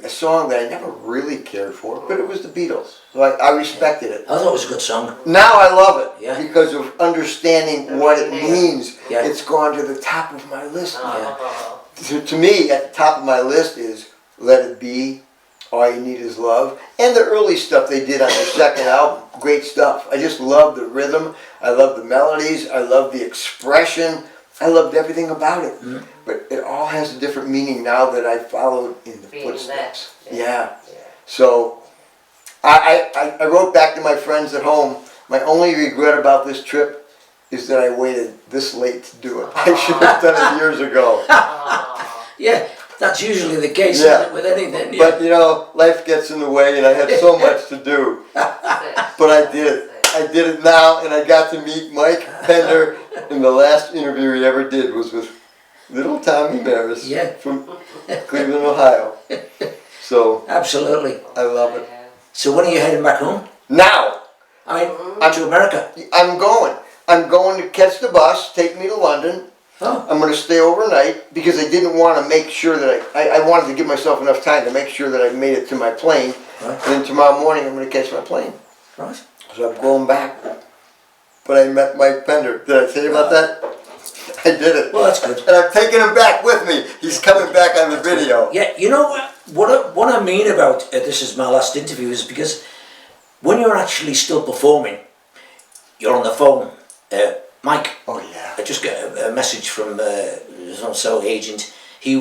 a song that I never really cared for, but it was the Beatles. So I respected it. I thought it was a good song. Now I love it Yeah. because of understanding what it means. Yeah. It's gone to the top of my list now. Yeah. To me, at the top of my list is Let It Be, All You Need Is Love, and the early stuff they did on their second album. Great stuff. I just love the rhythm. I love the melodies. I love the expression. I loved everything about it. But it all has a different meaning now that I followed in the Being footsteps. there. Yeah. So I wrote back to my friends at home, my only regret about this trip is that I waited this late to do it. I should have done it years ago. Yeah, That's usually the case Yeah. with anything. Yeah. But you know, life gets in the way, and I had so much to do. But I did it. I did it now, and I got to meet Mike Pender. And the last interview he ever did was with little Tommy Maris from Cleveland, Ohio. So Absolutely. I love it. So when are you heading back home? Now I mean, to America. I'm going. I'm going to catch the bus, take me to London. Oh. I'm going to stay overnight because I didn't want to make sure that I wanted to give myself enough time to make sure that I made it to my plane. Right. And then tomorrow morning I'm going to catch my plane. Right. So I'm going back. But I met Mike Pender. Did I tell you about that? I did it. Well, that's good. And I'm taking him back with me. He's coming back on the video. Yeah, you know what I mean about this is my last interview is because when you're actually still performing, you're on the phone. Mike, Oh yeah. I just got a message from so agent. He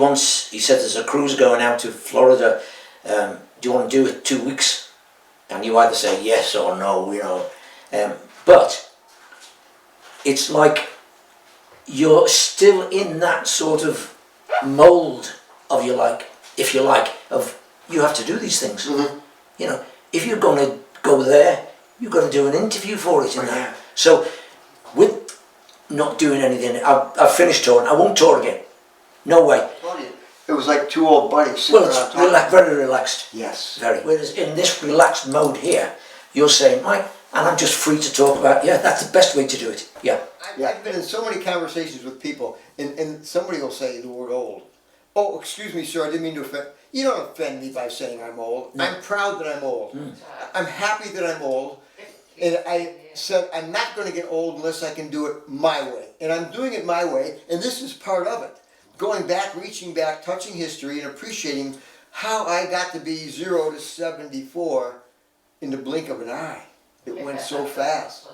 said there's a cruise going out to Florida. Do you want to do it 2 weeks? And you either say yes or no, you know. But it's like you're still in that sort of mould of your of you have to do these things. Mm-hmm. You know, if you're going to go there, you've got to do an interview for it. Oh, yeah. So with not doing anything, I've finished touring. I won't tour again. No way. It was like two old buddies sitting Well, around it's talking. very relaxed. Yes. Very. Whereas in this relaxed mode here, you're saying, Mike, and I'm just free to talk about, that's the best way to do it. Yeah. I've been in so many conversations with people, and somebody will say the word old. Oh, excuse me, sir, I didn't mean to offend. You don't offend me by saying I'm old. No. I'm proud that I'm old. I'm happy that I'm old. And I said, I'm not going to get old unless I can do it my way. And I'm doing it my way, and this is part of it. Going back, reaching back, touching history, and appreciating how I got to be 0 to 74 in the blink of an eye. It went so fast.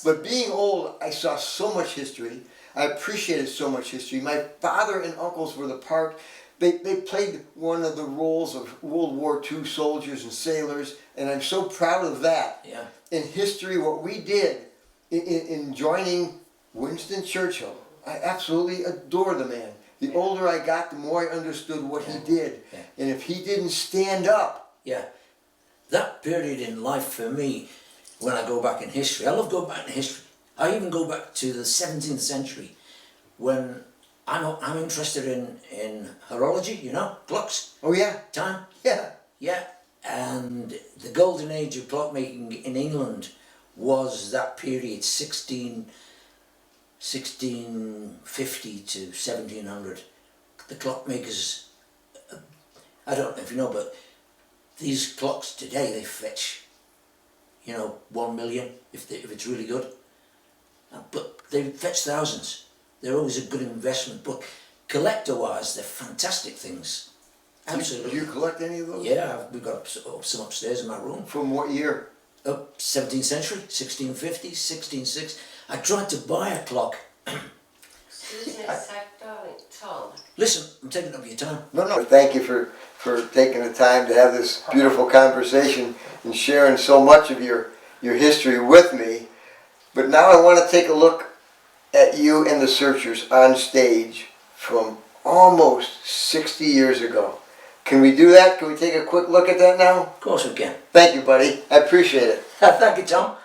But being old, I saw so much history. I appreciated so much history. My father and uncles were the part. They played one of the roles of World War II soldiers and sailors, and I'm so proud of that. Yeah. In history, what we did in joining Winston Churchill, I absolutely adore the man. The older I got, the more I understood what he did. Yeah. And if he didn't stand up, Yeah. That period in life for me, when I go back in history, I love going back in history. I even go back to the 17th century when I'm interested in horology, you know, clocks, oh yeah, time. yeah. Yeah. And the golden age of clockmaking in England was that period 1650 to 1700. The clockmakers, I don't know if you know, but these clocks today, they fetch, 1 million if it's really good. But they fetch thousands. They're always a good investment. But collector-wise, they're fantastic things. Absolutely. Do you collect any of those? Yeah, we've got some upstairs in my room. From what year? 17th century, 1650, 1660. I tried to buy a clock. Excuse me a sec, darling. Tom. Listen, I'm taking up your time. No. Thank you for taking the time to have this beautiful conversation and sharing so much of your history with me. But now I want to take a look at you and the Searchers on stage from almost 60 years ago. Can we do that? Can we take a quick look at that now? Of course we can. Thank you, buddy. I appreciate it. Thank you, Tom.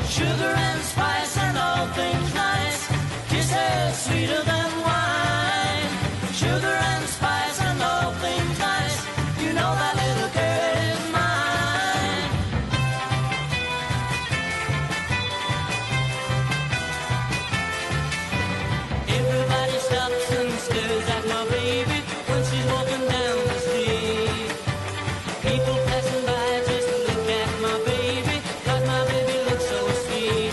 Sugar and spice and all things nice, kisses sweeter than wine. Sugar and spice and all things nice, you know that little girl is mine. Everybody stops and stares at my baby when she's walking down the street. People passing by just look at my baby, 'cause my baby looks so sweet.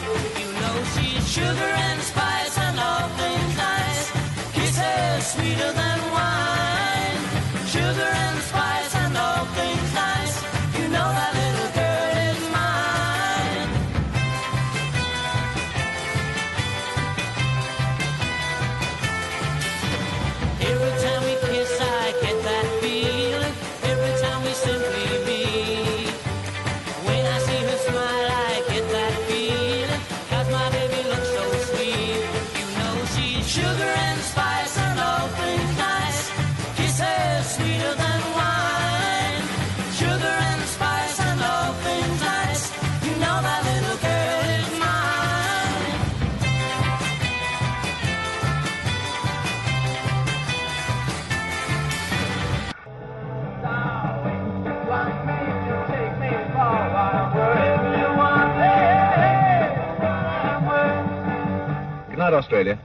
Australia.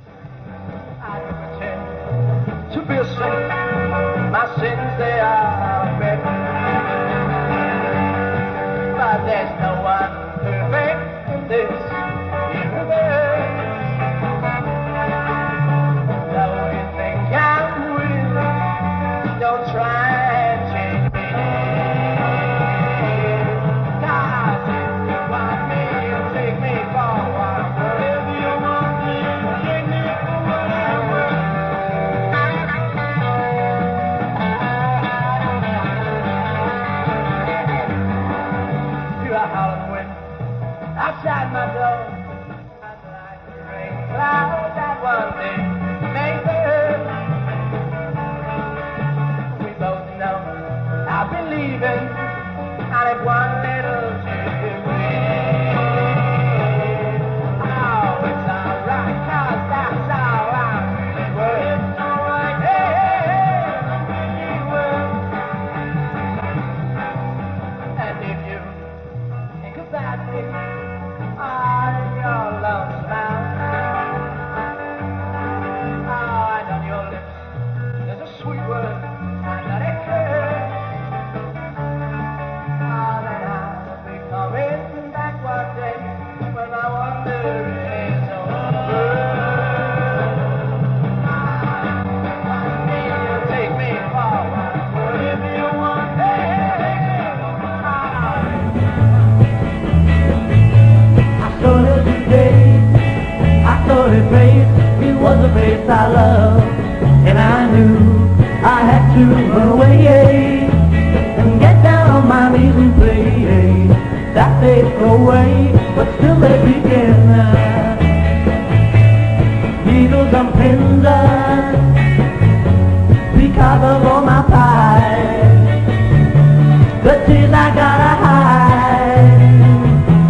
I pretend to be a saint. My sins, they are big. But there's no one perfect in this universe. Though you think I'm weird, don't try and change me. 'Cause if you want me, you take me for what I'm worth. If you want me, you take me for what I'm worth. You're a howling wind outside my door. I'd like a rain cloud that one day may burn. We both know I believe in, and if one little tear rain. Oh, it's alright, 'cause that's how I really work. It's alright, hey, hey, hey, I really work. And if you think about me, I'm your love's mouth. Oh, and on your lips, there's a sweet word, and not a curse. Oh, then I'll be coming back one day, when my wandering is over. One day you'll take me for what I'm worth. If you want me, I started today, I started faith, it was a face I loved, and I knew I had to run away, and get down on my knees and pray, that they'd go away, but still they begin. Needles and pins, because of all my pride, the tears I gotta hide.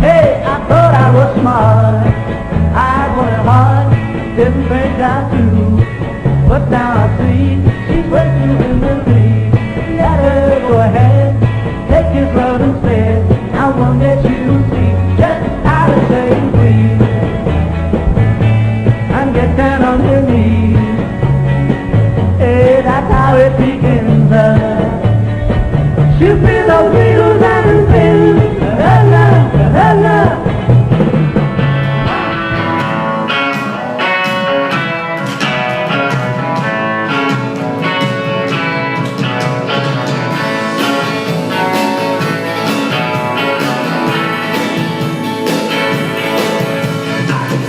Hey, I thought I was smart, I wanted hard, didn't think I do, but now I see she's waiting in the lead. Let her go ahead, take his road instead. I won't let you see just how to say free, and get down on your knees. Hey, that's how it begins. You feel those needles and the pins. La la la la.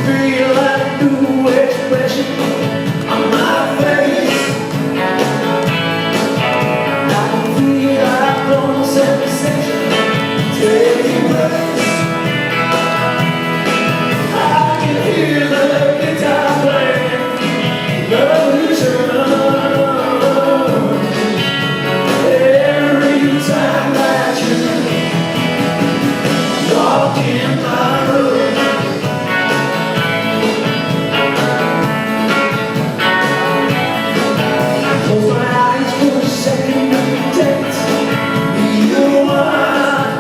Feel that new expression on my face. I can feel that wrong sensation taking place. I can hear the guitar playing revolution. Every time that you walk in my room. Close my eyes for a second and pretend be the one.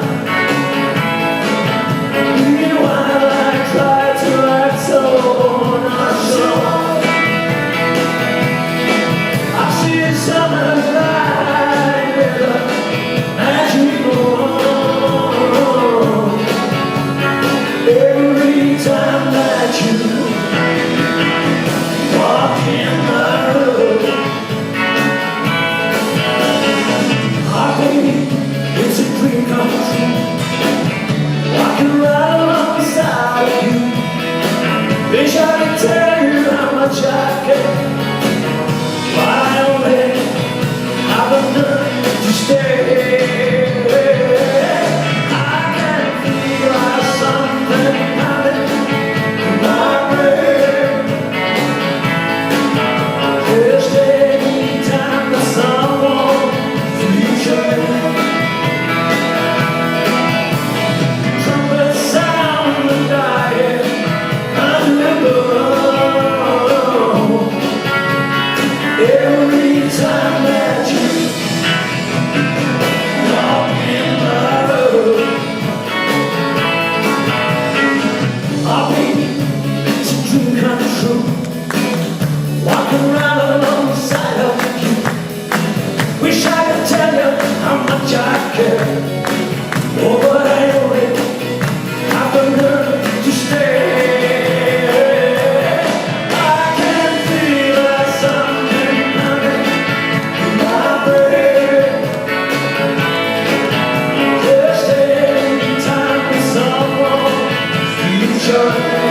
Meanwhile, I try to act so nonchalant. I see a summer's night with a magical wand. Every time that you walk in my room. Baby, it's a dream come true. Walking right alongside of you. Wish I could tell you how much I care. But I only have a nerve to stay. I can feel like something happening in my brain. Just any time that someone trumpet sound and dying, I remember every time that you love.